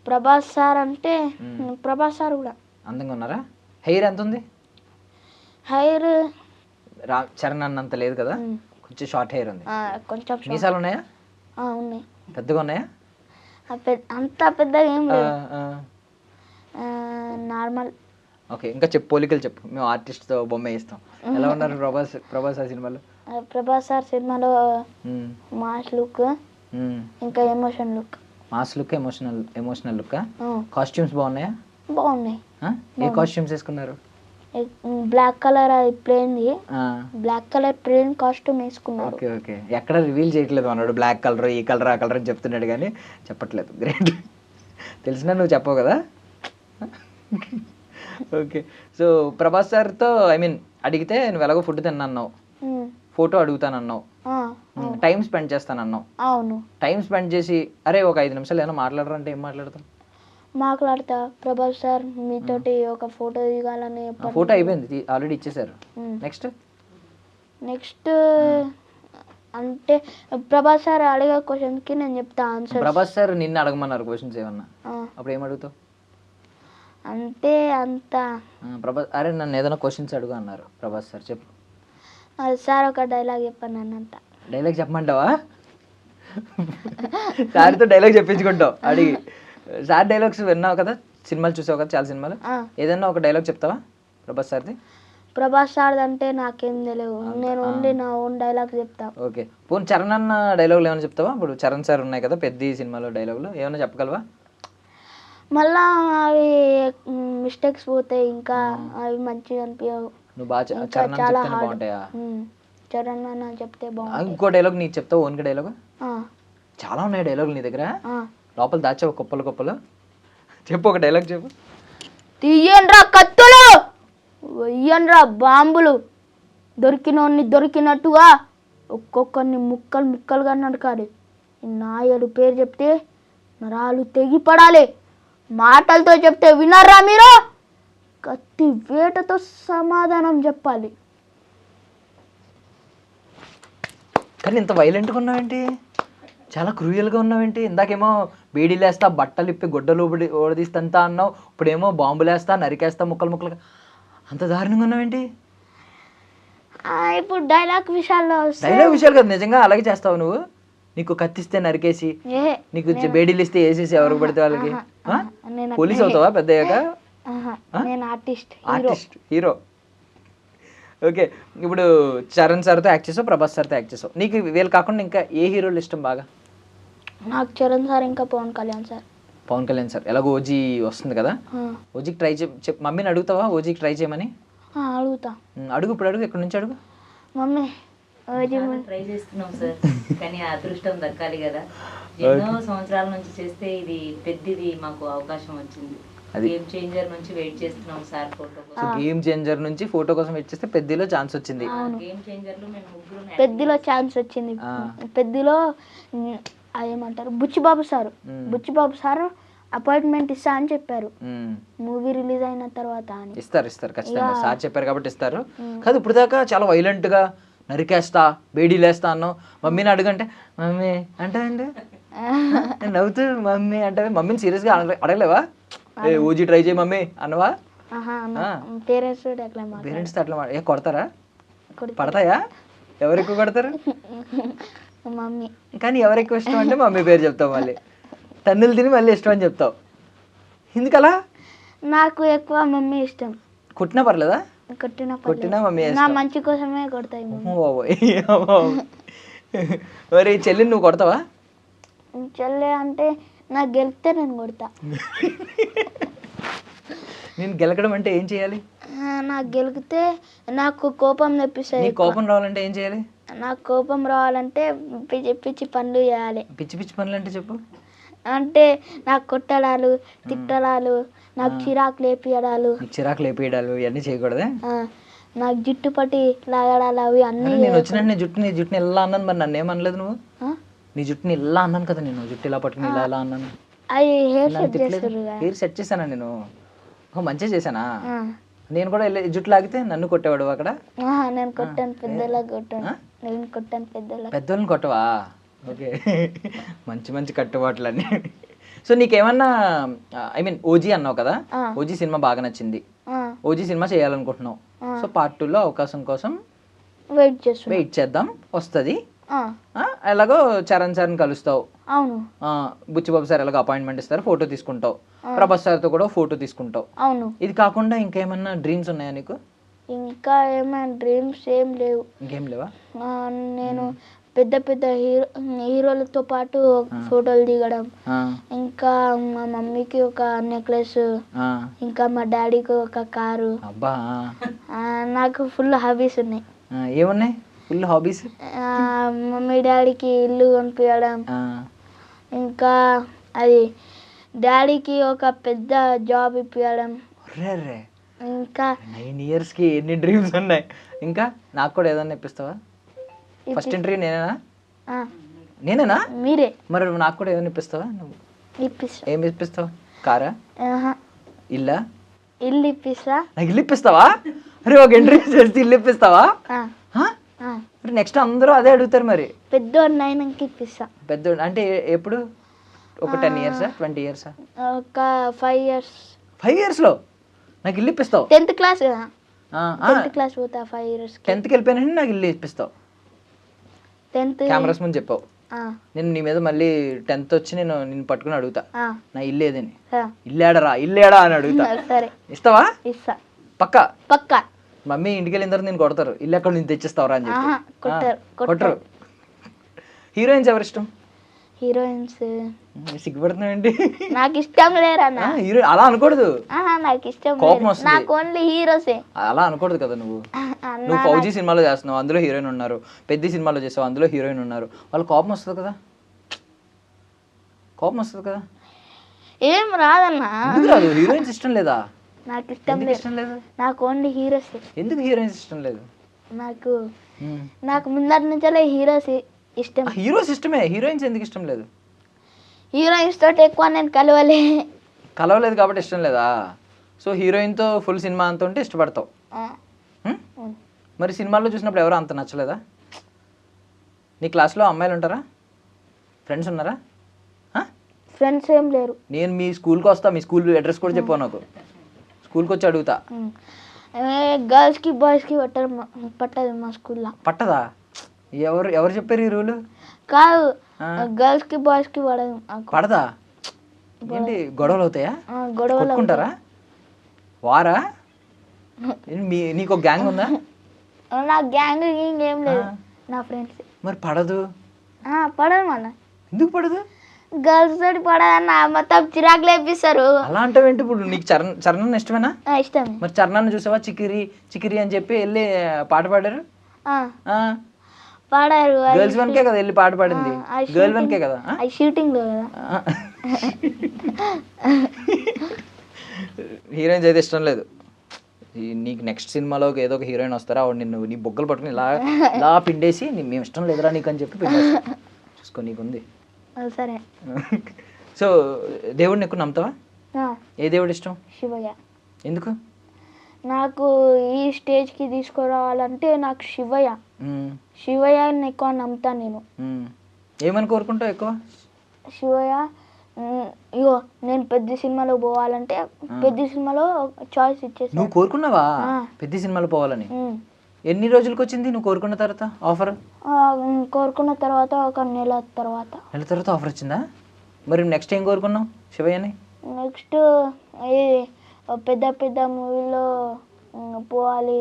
ప్రభాస్ సార్ అంటే ప్రభాస్ సార్ కూడా అందంగా ఉన్నారా? హెయిర్ ఎంత ఉంది? హెయిర్ చరణ్ అన్నంత లేదు కదా, కొంచెం షార్ట్ హెయిర్ ఉంది. కొంచెం. మీసాలు ఉన్నాయా? ఉన్నాయి. పెద్దగా ఉన్నాయా? అంత పెద్దగా ఏం లేదు, నార్మల్. ఓకే, ఇంకా చెప్పు, పోలికలు చెప్పు. మేము ఆర్టిస్ట్తో బొమ్మ వేస్తాం. ఎలా ఉన్నారు ప్రభాస్ సార్ సినిమాలో? ప్రభాస్ సార్ సినిమాలో మాస్ లుక్, ఇంకా emotion look. Mass look, emotional look. Costumes బాగున్నాయా? బాగున్నాయి. ఏ కాస్ట్యూమ్స్ వేసుకున్నారు? బ్లాక్ కలర్ అది ప్లేన్ది, బ్లాక్ కలర్ ప్లేన్ కాస్ట్యూమ్ వేసుకున్నారు. ఓకే ఓకే, ఎక్కడ రివీల్ చేయట్లేదు అన్నాడు, బ్లాక్ కలర్ ఈ కలర్ ఆ కలర్ అని చెప్తున్నాడు కానీ చెప్పట్లేదు. గ్రేట్. తెలిసినా నువ్వు చెప్పవు కదా. ఓకే, సో ప్రభాస్ సార్తో ఐ మీన్ అడిగితే నువ్వు ఎలాగో ఫుడ్ తిన్నావు, ఫోటో అడుగుతానన్నావు, టైం స్పెండ్ చేస్తానన్నావు. అవును, టైం స్పెండ్ చేసి అరే ఒక 5 నిమిషాలు ఏమైనా మాట్లాడరంటే ఏం మాట్లాడతాం? మాట్లాడతా. ప్రభాస్ సార్ మీతోటి ఒక ఫోటో దిగాలని. ఫోటో అయిపోయింది, ఆల్రెడీ ఇచ్చేసారు. నెక్స్ట్ నెక్స్ట్ అంటే ప్రభాస్ సార్ అడిగే క్వశ్చన్కి నేను చెప్తా ఆన్సర్. ప్రభాస్ సార్ నిన్ను అడగమన్నారు క్వశ్చన్స్ ఏమన్నా, అప్పుడు ఏం అడుగుతావు? అంటే అంత ప్రభాస్ అరే నన్ను ఏదైనా క్వశ్చన్స్ అడుగు అన్నారు ప్రభాస్ సార్, చెప్పు. సార్ ఒక డైలాగ్ చెప్పాను అన్నంత. డైలాగ్ చెప్పమంటావా? సార్తో డైలాగ్ చెప్పించుకుంటావు అడిగి. సార్ డైలాగ్స్ విన్నావు కదా, సినిమాలు చూసావు కదా, చాలా సినిమాలు. ఏదన్నా ఒక డైలాగ్ చెప్తావా ప్రభాస్ సార్ది? ప్రభాస్ సార్ అంటే నాకేం తెలియదు, నేను ఓన్లీ నా ఓన్ డైలాగ్ చెప్తా. ఓకే, పోనీ చరణ్ అన్న డైలాగులు ఏమైనా చెప్తావా? ఇప్పుడు చరణ్ సార్ ఉన్నాయి కదా పెద్ద సినిమాలో డైలాగులు ఏమైనా చెప్పగలవా? మళ్ళా అవి మిస్టేక్స్ పోతాయి, ఇంకా అవి మంచిగా అనిపించవు. నువ్వు బాగా చరణ్ అన్న చెప్తే బాగుంటాయా? చరణ్ అన్న చెప్తే బాగుంటుంది. ఇంకో డైలాగ్ నీకు చెప్తావు, ఓన్గా డైలాగ్? చాలా ఉన్నాయి డైలాగులు నీ దగ్గర, లోపల దాచావు కుప్పలు కుప్పలు. చెప్పు, ఒక డైలాగ్ చెప్పు. తీయండ్రా కత్తులు, వెయ్యండ్రా బాంబులు, దొరికినోన్ని దొరికినట్టుగా ఒక్కొక్కరిని ముక్కలు ముక్కలుగా నడకాలి. నాయడు పేరు చెప్తే నరాలు తెగిపడాలి, మాటలతో చెప్తే వినర్రా మీరు, కత్తి వేటతో సమాధానం చెప్పాలి. కానీ ఇంత వైలెంట్గా ఉన్నావేంటి, చాలా క్రూయల్గా ఉన్నావేంటి? ఇందాకేమో బేడీలేస్తా బట్టలు ఇప్పి గుడ్డలు ఓడదీస్తంతా అన్నావు, ఇప్పుడేమో బాంబులేస్తా నరికేస్తా ముక్కలు ముక్కలుగా, అంత దారుణంగా ఉన్నావేంటి? ఇప్పుడు డైలాగ్ విషయాల్లో డైలాగ్ విషయాలు కదా, నిజంగా అలాగే చేస్తావు నువ్వు? నీకు కత్తిస్తే నరికేసి, నీకు బేడీలు ఇస్తే వేసేసి ఎవరికి పడితే వాళ్ళకి పోలీస్ అవుతావా పెద్ద అయ్యాక? Artist hero. ఓకే, ఇప్పుడు చరణ్ సార్తో యాక్ట్ చేసావు, ప్రభాస్ సార్తో యాక్ట్ చేసావు, నీకు వీళ్ళు కాకుండా ఇంకా ఏ హీరోలు ఇష్టం బాగా? నాకు చరణ్ సార్, ఇంకా పవన్ కళ్యాణ్ సార్. పవన్ కళ్యాణ్ సార్ ఎలాగో ఓజీ వస్తుంది కదా, ఓజీకి ట్రై చెప్పు. మమ్మీని అడుగుతావా ఓజీకి ట్రై చేయమని? అడుగుతా. అడుగు, ఇప్పుడు అడుగు, ఎక్కడి నుంచి అడుగు. మమ్మీ ట్రై చేస్తున్నాం సార్, కానీ అదృష్టం దక్కాలి కదా. ఎన్నో సంవత్సరాల నుంచి చేస్తే ఇది పెద్దది మాకు అవకాశం వచ్చింది. గేమ్ చేంజర్ నుంచి వెయిట్ చేస్తున్నాం సార్ ఫోటో కోసం. గేమ్ చేంజర్ నుంచి ఫోటో కోసం వెయిట్ చేస్తే పెద్దలో ఛాన్స్ వచ్చింది. గేమ్ చేంజర్ లో మేము ముగ్గురు పెద్దలో ఛాన్స్ వచ్చింది. పెద్దలో అదేమంటారు Buchibabu sir, Buchibabu sir appointment ఇస్తా అని చెప్పారు మూవీ రిలీజ్ అయిన తర్వాత అని. ఇస్తారు ఖచ్చితంగా, సార్ చెప్పారు కాబట్టి ఇస్తారు. కాదు ఇప్పుడు దాకా చాలా వైలెంట్ గా నరికేస్తా బేడీలేస్తా అన్నావు, మమ్మీని అడుగంటే మమ్మీ అంటే నవ్వుతూ మమ్మీ అంటే, మమ్మీని సీరియస్ గా అడగలేవా? ఓజీ ట్రై చేయి మమ్మీ అన్నవా? పేరెంట్స్ అట్లా కొడతారా? పడతాయా? ఎవరు ఎక్కువ కొడతారు? మమ్మీ. కానీ ఎవరు ఎక్కువ ఇష్టం అంటే మమ్మీ పేరు చెప్తావు, మళ్ళీ తన్నులు తిని మళ్ళీ ఇష్టం అని చెప్తావు. ఎందుకలా? నాకు ఎక్కువ మమ్మీ ఇష్టం. కొట్టినా పర్లేదా? కొట్టినా మమ్మీ నా మంచి కోసమే కొడతాయి. మరి చెల్లిని నువ్వు కొడతావా? చెల్లె అంటే నాకు గెలిస్తే నేను కొడతా. నేను గెలకడం అంటే ఏం చేయాలి? నాకు గెలికితే నాకు కోపం తెప్పిస్తుంది. కోపం రావాలంటే ఏం చేయాలి? నాకు కోపం రావాలంటే పిచ్చి పిచ్చి పనులు చేయాలి. పిచ్చి పిచ్చి పనులు అంటే చెప్పు. అంటే నాకు కొట్టడాలు తిట్టడాలు, నాకు చిరాకు లేపియడాలు. చిరాకు లేపియడాలు ఇవన్నీ చేయకూడదే? నాకు జుట్టు పట్టి లాగడాలు అవి అన్నీ. నేను వచ్చినట్టు నీ జుట్టుని ఇలా అన్నాను, మరి నన్ను ఏమనలేదు నువ్వు? నీ జుట్టుని ఇలా అన్నాను కదా నేను, జుట్టు ఇలా పట్టుకుని ఇలా అన్నాను. అది హెయిర్ సెట్ చేశానా నేను? మంచిగా చేశానా? నేను కూడా జుట్టు లాగితే నన్ను కొట్టేవాడు అక్కడ? నేను కొట్టాను, పెద్దలా కొట్టాను. నేను కొట్టాను పెద్దోళ్ళని కొట్టవా? ఓకే, మంచి మంచి కట్టుబాట్లన్నీ. సో నీకేమన్నా ఐ మీన్ ఓజీ అన్నావు కదా, ఓజీ సినిమా బాగా నచ్చింది, ఓజీ సినిమా చేయాలనుకుంటున్నావు. సో పార్ట్ 2లో అవకాశం కోసం వెయిట్ చేద్దాం, వస్తుంది. ఎలాగో చరణ్ సార్ని కలుస్తావు, అవును. బుచ్చిబాబు సార్ ఎలాగో అపాయింట్మెంట్ ఇస్తారు, ఫోటో తీసుకుంటావు, ప్రభాస్ సార్తో కూడా ఫోటో తీసుకుంటావు. అవును. ఇది కాకుండా ఇంకేమన్నా డ్రీమ్స్ ఉన్నాయా నీకు? ఇంకా ఏమైనా డ్రీమ్స్ ఏం లేవు. ఇంకేం లేవా? నేను పెద్ద పెద్ద హీరోలతో పాటు ఫోటోలు దిగడం, ఇంకా మా మమ్మీకి ఒక నెక్లెస్, ఇంకా మా డాడీకి ఒక కారు. అబ్బా నాకు ఫుల్ హాబీస్ ఉన్నాయి. ఏమున్నాయి ఫుల్ హాబీస్? మమ్మీ డాడీకి ఇల్లు కొనిపించడం, ఇంకా అది డాడీకి ఒక పెద్ద జాబ్ ఇప్పించడం. ఇంకా 9 yearsకి ఎన్ని డ్రీమ్స్ ఉన్నాయి. ఇంకా నాకు కూడా ఏదన్నా ఇప్పిస్తావా? ఫస్ట్ ఎంట్రీ నేనేనా? మీరే. మరి నాకు కూడా ఏదైనా ఇప్పిస్తావా? నువ్వు ఏమి ఇప్పిస్తావు? కారా? ఇల్లా? ఇల్లు ఇప్పిస్తా. నాకు ఇల్లు ఇప్పిస్తావా? అరే ఒక ఎంట్రీ చేసి ఇల్లు ఇప్పిస్తావా? నెక్స్ట్ అందరూ అదే అడుగుతారు. మరి పెద్దోడిని అయినాక ఇప్పిస్తా. పెద్దోడు అంటే ఎప్పుడు? ఒక 10 years 20 years? ఒక 5 years. 5 yearsలో నాకు ఇల్లు ఇప్పిస్తావు? 10th class కదా, 10th class పోతా 5 years. 10thకి వెళ్ళిపోయినా నాకు ఇల్లు ఇప్పిస్తావు? 10th కెమెరాస్ ముందు చెప్పావు. నేను నీ మీద మళ్ళీ 10th వచ్చి నేను పట్టుకుని అడుగుతా, నా ఇల్లు ఏదని. ఇల్లేడరా ఇల్లేడా అని అడుగుతా. సరే ఇస్తావా? ఇస్తా పక్కా? పక్కా. మమ్మీ ఇంటికి వెళ్ళిన తర్వాత నేను కొడతారు, ఇల్లు ఎక్కడ నుంచి తెచ్చిస్తావరా అని చెప్పి. కొట్టరు. హీరోయిన్స్ ఎవరు ఇష్టం? హీరోయిన్స్ సిగ్గుపడుతున్నావు ఏంటి? నాకు ఇష్టం లేరన్న. హీరో అలా అనకూడదు, నాకు ఇష్టం కోపం వస్తుంది. నాకు ఓన్లీ హీరోసే. అలా అనకూడదు కదా. నువ్వు ఫౌజీ సినిమాలో చేస్తున్నావు, అందులో హీరోయిన్ ఉన్నారు. పెద్ద సినిమాలో చేసావు, అందులో హీరోయిన్ ఉన్నారు. వాళ్ళు కోపం వస్తుంది కదా, కోపం వస్తుంది కదా. ఏం రాదన్నా. రాదు? హీరోయిన్స్ ఇష్టం లేదా? నాకు ఇష్టం లేదు. నాకు ఓన్లీ హీరోస్. ఎందుకు హీరోయిన్స్ ఇష్టం లేదు? నాకు ముందటి నుంచే హీరోస్ ఇష్టం. హీరోస్ ఇష్టమే, హీరోయిన్స్ ఎందుకు ఇష్టం లేదు? హీరోయిన్స్ తోటి ఎక్కువ నేను కలవలేదు కాబట్టి ఇష్టం లేదా? సో హీరోయిన్తో ఫుల్ సినిమా అంత ఉంటే ఇష్టపడతావు. మరి సినిమాల్లో చూసినప్పుడు ఎవరు అంత నచ్చలేదా? నీ క్లాస్లో అమ్మాయిలు ఉంటారా? ఫ్రెండ్స్ ఉన్నారా? ఫ్రెండ్స్ ఏం లేరు. నేను మీ స్కూల్కి వస్తా, మీ స్కూల్ అడ్రస్ కూడా చెప్పావు నాకు. స్కూల్కి వచ్చి అడుగుతా. గర్ల్స్కి బాయ్స్కి పట్టదు మా స్కూల్లో. పట్టదా? ఎవరు చెప్పారు ఈ రూల్? కాదు, గర్ల్స్కి బాయ్స్కి పడదా? ఏంటి గొడవలు అవుతాయా? కొట్టుకుంటారా? వారా? నీకు ఒక గ్యాంగ్ ఉందా? నా గ్యాంగ్ ఏం లేదు, నా ఫ్రెండ్స్. మరి పడదు? పడదు మన. ఎందుకు పడదు? గర్ల్స్ తోటి పడదన్న, మొత్తం చిరాకు లేపిస్తారు. అలా అంటావేంటి? ఇప్పుడు నీకు చరణ్ ఇష్టమేనా? ఇష్టమే. మరి చరణాన్ని చూసావా? చికిరి చికిరి అని చెప్పి వెళ్ళి పాట పాడారు. పాడారు. గర్ల్స్ వన్కే కదా వెళ్ళి పాట పాడింది, గర్ల్ వన్కే కదా. షూటింగ్ లో కదా. హీరోయిన్స్ అయితే ఇష్టం లేదు నీకు. నెక్స్ట్ సినిమాలో ఏదో ఒక హీరోయిన్ వస్తారా, ఆవిడ నిన్ను నీ బొగ్గలు పట్టుకుని ఇలా పిండేసి మేము ఇష్టం లేదురా నీకు అని చెప్పి చూసుకో, నీకుంది. సరే. సో దేవుడిని ఎక్కువ నమ్ముతావా? ఏ దేవుడు ఇష్టం? శివయ్య. ఎందుకు? నాకు ఈ స్టేజ్కి తీసుకురావాలంటే నాకు శివయ్యని ఎక్కువ నమ్ముతాను నేను. ఏమని కోరుకుంటావు ఎక్కువ? శివయ్య ఇగో నేను పెద్ద సినిమాలో పోవాలంటే పెద్ద సినిమాలో చాయిస్ ఇచ్చేసి. నువ్వు కోరుకున్నావా పెద్ద సినిమాలో పోవాలని? ఎన్ని రోజులకి వచ్చింది నువ్వు కోరుకున్న తర్వాత ఆఫర్? కోరుకున్న తర్వాత ఒక నెల తర్వాత ఆఫర్ వచ్చిందా? మరి నెక్స్ట్ ఏం కోరుకున్నావు శివయ్యని? నెక్స్ట్ పెద్ద పెద్ద మూవీలో పోవాలి,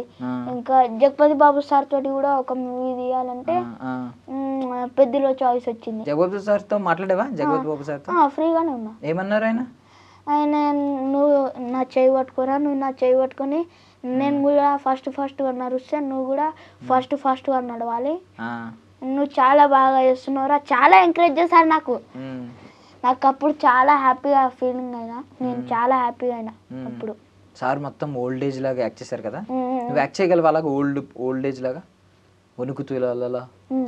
ఇంకా జగపతి బాబు సార్ తోటి కూడా ఒక మూవీ తీయాలంటే పెద్దలో చాయిస్ వచ్చింది. జగపతి సార్తో మాట్లాడేవా? జగపతి బాబు సార్తో ఫ్రీగానే ఉన్నా. ఏమన్నారు ఆయన? నువ్వు నా చేయి పట్టుకోరా, నువ్వు నా చేయి పట్టుకొని నేను కూడా ఫస్ట్ నడుస్తే నువ్వు కూడా ఫస్ట్ నడవాలి, నువ్వు చాలా బాగా చేస్తున్నావురా, చాలా ఎంకరేజ్ చేశారు నాకు. అప్పుడు చాలా హ్యాపీగా ఫీలింగ్ అయినా, నేను చాలా హ్యాపీగా అయినా అప్పుడు. సార్ మొత్తం ఓల్డ్ ఏజ్ లాగా యాక్ట్ చేశారు కదా, నువ్వు యాక్ట్ చేయగలవా అలాగా? ఓల్డ్ ఏజ్ లాగా వణుకుతూ ఇలా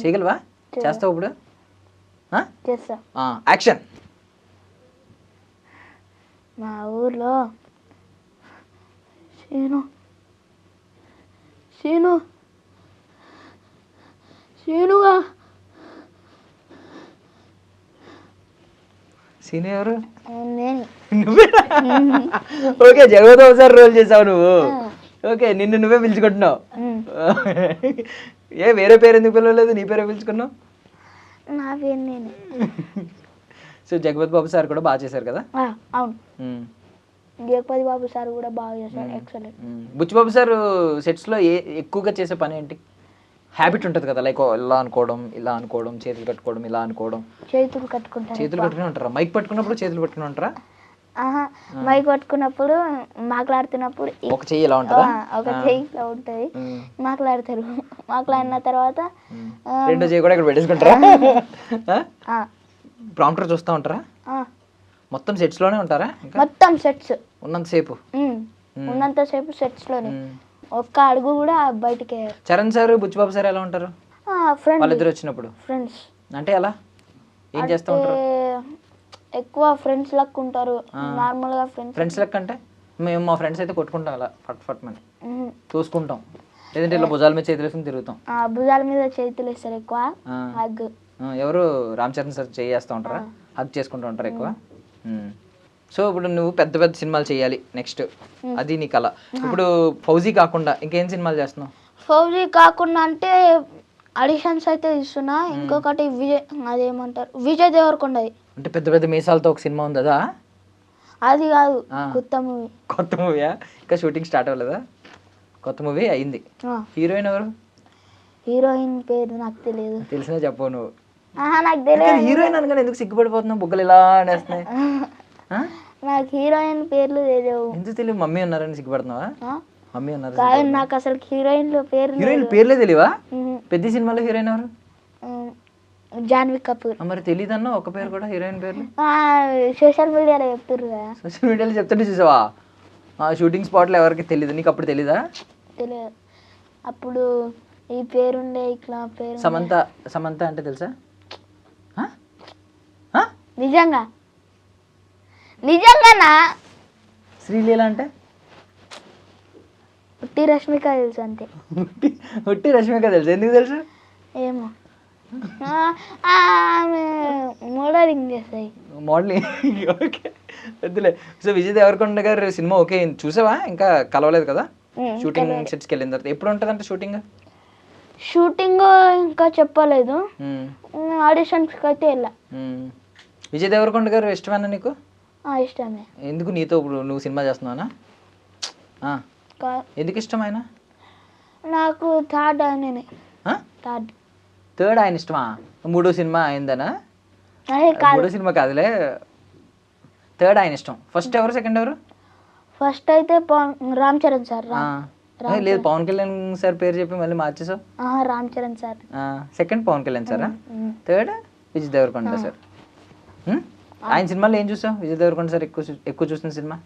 చేయగలవా? చేస్తావు ఇప్పుడు? చేస్తా. యాక్షన్. మా ఊర్లో శీనుగా సీను ఎవరు? నేను. ఓకే, జగపతి బాబు సార్ రోల్ చేసావు నువ్వు. ఓకే, నిన్ను నువ్వే పిలుచుకుంటున్నావు. వేరే పేరు ఎందుకు పిలవలేదు? నీ పేరే పిలుచుకున్నావు. నా పేరు నేనే. సో జగపతి బాబు సార్ కూడా బాగా చేశారు కదా? అవును, జగపతి బాబు సార్ కూడా బాగా చేశారు. ఎక్సలెంట్. బుచ్చిబాబు సార్ సెట్స్ లో ఎక్కువగా చేసే పని ఏంటి? హ్యాబిట్ ఉంటుంది కదా, లైక్ ఇలా అనుకోవడం, ఇలా అనుకోవడం, చేతులు కట్టుకోవడం, ఇలా అనుకోవడం. చేతులు కట్టుకుంటాను. చేతులు కట్టుకుని ఉంటారా? మైక్ పట్టుకున్నప్పుడు చేతులు పట్టుకుని ఉంటారా? మైక్ పట్టుకున్నప్పుడు మాట్లాడుతున్నప్పుడు ఒక చెయ్యి ఇలా ఉంటుందా? ఒక చెయ్యి ఇలా ఉంటుంది, మాట్లాడతారు. మాట్లాడిన తర్వాత రెండో చెయ్యి కూడా ఇక్కడ పెట్టేసుకుంటారా? ప్రాంప్టర్ చూస్తూ ఉంటారా? మొత్తం సెట్స్ లోనే ఉంటారా? మొత్తం సెట్స్ ఉన్నంతసేపు ఉన్నంతసేపు సెట్స్ లోనే, ఒక్క అడుగు కూడా బయటికి. చరణ్ సార్, బుచ్చిబాబు సార్ ఎలా ఉంటారు వాళ్ళిద్దరు వచ్చినప్పుడు? ఫ్రెండ్స్ అంటే ఎలా, ఏం చేస్తూ ఉంటారు? ఎక్కువ ఫ్రెండ్స్ లెక్క ఉంటారు. నార్మల్ గా ఫ్రెండ్స్ లెక్క అంటే మేము మా ఫ్రెండ్స్ అయితే కొట్టుకుంటాం అలా ఫట్ ఫట్ మని చూసుకుంటాం, లేదంటే ఇలా భుజాల మీద చేతులు వేసుకుని తిరుగుతాం. భుజాల మీద చేతులు వేస్తారు ఎక్కువ. హగ్ ఎవరు రామ్ చరణ్ సార్ చేస్తూ ఉంటారా? హగ్ చేసుకుంటూ ఉంటారు ఎక్కువ. సో ఇప్పుడు నువ్వు పెద్ద పెద్ద సినిమాలు చేయాలి నెక్స్ట్, అది నీ కళ. ఇప్పుడు ఫౌజీ కాకుండా ఇంకేం సినిమాలు చేస్తున్నావు? ఫౌజీ కాకుండా అంటే ఆడిషన్స్ అయితే ఇస్తున్నా. ఇంకొకటి అదేమంటారు విజయ్ దేవరకొండది, అంటే పెద్ద పెద్ద మీసాలతో ఒక సినిమా ఉంది కదా? అది కాదు, కొత్త మూవీ. కొత్త మూవీయా? ఇంకా షూటింగ్ స్టార్ట్ అవ్వలేదా? కొత్త మూవీ అయింది. హీరోయిన్ ఎవరు? హీరోయిన్ పేరు నాకు తెలియదు. తెలిసినా చెప్పవు నువ్వు. నాకు తెలియదు. హీరోయిన్ అనగానే ఎందుకు సిగ్గుపడిపోతున్నావు? బుగ్గలు ఇలా అనేస్తున్నాయి. నాకు హీరోయిన్ పేర్లు తెలియవు. ఎందుకు తెలియదు? మమ్మీ ఉన్నారని సిగ్గుపడుతున్నావా? మమ్మీ ఉన్నారు. నాకు అసలు హీరోయిన్ పేరు హీరోయిన్ పేర్లే తెలియవా? పెద్ద సినిమాలో హీరోయిన్ ఎవరు? జాన్వీ కపూర్. మరి తెలియదన్నా ఒక పేరు కూడా హీరోయిన్ పేర్లు? సోషల్ మీడియాలో చెప్తారు కదా. సోషల్ మీడియాలో చెప్తుంటే చూసావా? షూటింగ్ స్పాట్లో ఎవరికి తెలియదు, నీకు అప్పుడు తెలీదా? తెలియదు. అప్పుడు ఈ పేరుండే ఇట్లా పేరు. సమంత. సమంత అంటే తెలుసా? నిజంగా నిజంగానా? శ్రీలీల అంటే? ఉట్టి రష్మిక తెలుసు అంతే. ఉట్టి రష్మిక తెలుసు. ఎందుకు తెలుసు? ఏమో, ఆమె మోడలింగ్ చేస్తాయి. మోడలింగ్ ఓకే వద్దులే. సో విజయ్ దేవరకొండ గారు సినిమా ఓకే చూసావా? ఇంకా కలవలేదు కదా? షూటింగ్ సెట్స్కి వెళ్ళిన తర్వాత ఎప్పుడు ఉంటుందంటే షూటింగ్? షూటింగ్ ఇంకా చెప్పలేదు. ఆడిషన్స్కి అయితే వెళ్ళా. విజయ్ దేవరకొండ గారు ఇష్టమేనా నీకు? ఇష్టమే. ఎందుకు? నీతో ఇప్పుడు నువ్వు సినిమా చేస్తున్నావా? ఎందుకు ఇష్టం ఆయన? నాకు థర్డ్ ఆయననే. థర్డ్ ఆయన ఇష్టమా? మూడో సినిమా అయిందనా? మూడో సినిమా కాదులే, థర్డ్ ఆయన ఇష్టం. ఫస్ట్ ఎవరు, సెకండ్ ఎవరు? ఫస్ట్ అయితే రామ్ చరణ్ సార్. లేదు, పవన్ కళ్యాణ్ సార్ పేరు చెప్పి మళ్ళీ మార్చేసావు. రామ్ చరణ్ సార్. సెకండ్ పవన్ కళ్యాణ్ సారా? Third Vijay Deverakonda sir. ఆయన సినిమాలో ఏం చూసావు? విజయ్ దేవరకొండ సార్ ఎక్కువ చూసిన సినిమా?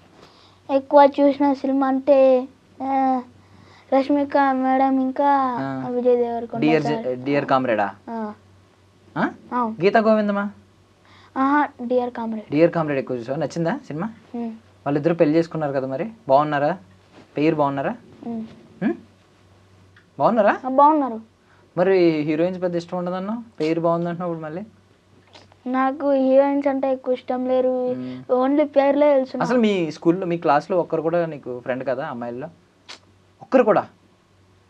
ఎక్కువ చూసిన సినిమా అంటే రష్మిక మేడం, ఇంకా విజయ్ దేవరకొండ. డియర్ కామ్రేడా? గీతా గోవిందమా? Dear comrade. డియర్ కామ్రేడ్ ఎక్కువ చూసావు. నచ్చిందా సినిమా? వాళ్ళిద్దరు పెళ్లి చేసుకున్నారు కదా, మరి బాగున్నారా? పేరు బాగున్నారా? బాగున్నారా? బాగున్నారు. మరి హీరోయిన్స్ పెద్ద ఇష్టం ఉండదన్నా, పేరు బాగుందంటున్నావు మళ్ళీ. నాకు హీరోయిన్స్ అంటే ఎక్కువ ఇష్టం లేరు, ఓన్లీ పేర్లే తెలుసు. అసలు మీ స్కూల్లో, మీ క్లాస్లో ఒక్కరు కూడా నీకు ఫ్రెండ్ కదా అమ్మాయిల్లో? ఒక్కరు కూడా?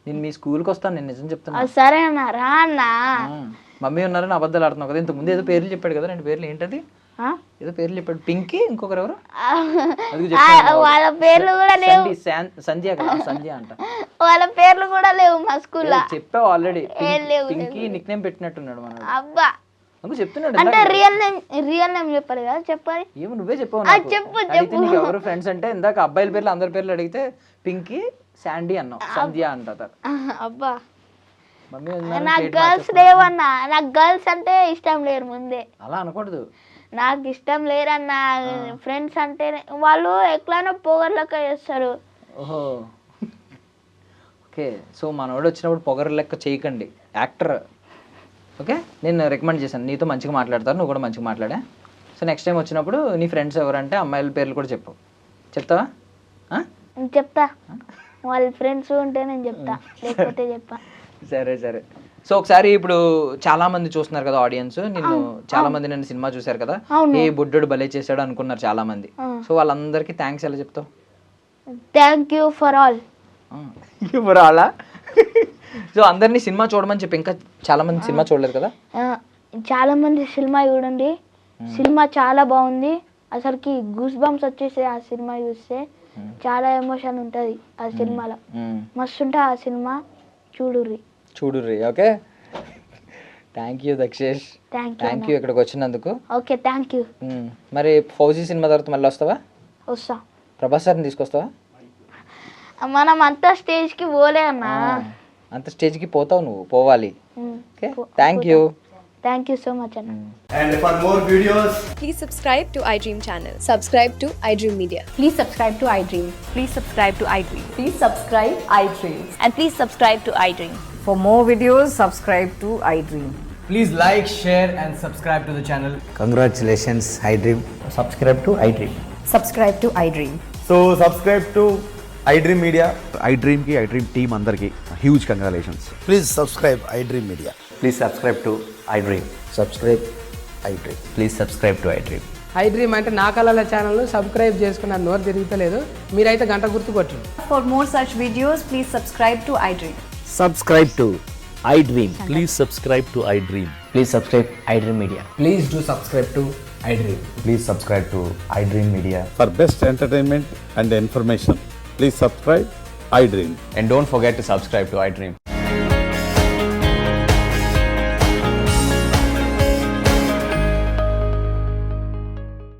నేను మీ స్కూల్కి వస్తాను, నేను నిజం చెప్తాను. సరే అన్న, రా అన్న. మమ్మీ ఉన్నారని అబద్ధాలు ఆడుతున్నావు కదా. ఇంతకుముందు ఏదో పేర్లు చెప్పాడు కదా, రెండు పేర్లు ఏంటది? ఏదో పేర్లు చెప్పాడు. పింకీ, ఇంకొకరు ఎవరు? వాళ్ళ పేర్లు కూడా లేవు. సంధ్య కదా? సంధ్య అంట. వాళ్ళ పేర్లు కూడా లేవు మా స్కూల్లో. చెప్పావు ఆల్రెడీ. పింకీ నిక్ నేమ్ పెట్టినట్టున్నాడు మన. అబ్బా చెప్తున్నాడు. అంటే రియల్ నేమ్ చెప్పాలి కదా, చెప్పాలి. ఏమో నువ్వే చెప్పావు. చెప్పు. నీకు ఎవరు ఫ్రెండ్స్ అంటే ఇందాక అబ్బాయిల పేర్లు అందరి పేర్లు అడిగితే పింకీ, శాండీ అన్నావు, సంధ్య అంటారు. అబ్బా నాకు గర్ల్స్ లేవన్నా, నాకు గర్ల్స్ అంటే ఇష్టం లేరు ముందే. అలా అనకూడదు. నాకు ఇష్టం లేరన్నా. ఫ్రెండ్స్ అంటే వాళ్ళు ఎట్లానో పొగర్లెక్క చేస్తారు. ఓహో ఓకే. సో మనోడు వచ్చినప్పుడు పొగరు లెక్క చేయకండి, యాక్టర్. ఓకే, నేను రికమెండ్ చేశాను, నీతో మంచిగా మాట్లాడతారు, నువ్వు కూడా మంచిగా మాట్లాడా. సో నెక్స్ట్ టైం వచ్చినప్పుడు నీ ఫ్రెండ్స్ ఎవరంటే అమ్మాయిల పేర్లు కూడా చెప్పు. చెప్తావా? చెప్తా. వాళ్ళ ఫ్రెండ్స్ ఉంటే నేను చెప్తా, లేకపోతే చెప్పా. సరే సరే. సో ఒకసారి ఇప్పుడు చాలా మంది చూస్తున్నారు కదా ఆడియన్స్, నిన్ను చాలా మంది నన్ను సినిమా చూసారు కదా, ఏ బుడ్డోడు భలే చేశాడు అనుకున్నారు చాలా మంది. సో వాళ్ళందరికీ థ్యాంక్స్ ఎలా చెప్తావు? Thank you for all. For all. So అందరినీ సినిమా చూడమని చెప్పి, ఇంకా చాలా మంది సినిమా చూడలేదు కదా. చాలా మంది సినిమా చూడండి, సినిమా చాలా బాగుంది. అసలుకి గూస్ బంప్స్ వచ్చేసి ఆ సినిమా చూస్తే చాలా ఎమోషన్ ఉంటుంది ఆ సినిమాలో. మస్తు ఉంటుంది ఆ సినిమా, చూడుర్రి. చూడుర్రి. Okay, thank you Dakshesh, thank you ఇక్కడికి వచ్చినందుకు. Okay, thank you. మరి ఫౌజీ సినిమా తర్వాత మళ్ళీ వస్తావా? వస్తా. ప్రభాస్ సార్ని తీసుకొస్తావా? మనం అంతా స్టేజ్కి పోలే అన్న. అంత స్టేజ్కి పోతావు నువ్వు, పోవాలి. Okay, thank you. Thank you so much, Anna. And for more videos, Please subscribe to iDream channel. Subscribe to iDream Media. Please subscribe to iDream. Please subscribe to iDream. Please subscribe iDream. And please subscribe to iDream. For more videos, subscribe to iDream. please like, share, and subscribe to the channel. Congratulations, iDream. Subscribe to iDream. Subscribe to iDream. So subscribe to iDream Media. iDream की iDream team अंदर की huge congratulations. Please subscribe iDream Media. Please subscribe to iDream. Subscribe iDream. Please subscribe to iDream. iDream అంటే నా కళల ఛానల్ సబ్స్క్రైబ్ చేసుకున్న నోరు తిరుగుతలేదు, మీరైతే గంట గుర్తు కొట్టండి. For more such videos, please subscribe to iDream. Subscribe to iDream. Please subscribe to iDream. Please subscribe iDream Media. Please do subscribe to iDream. Please subscribe to iDream Media. For best entertainment and information, please subscribe iDream. And don't forget to subscribe to iDream.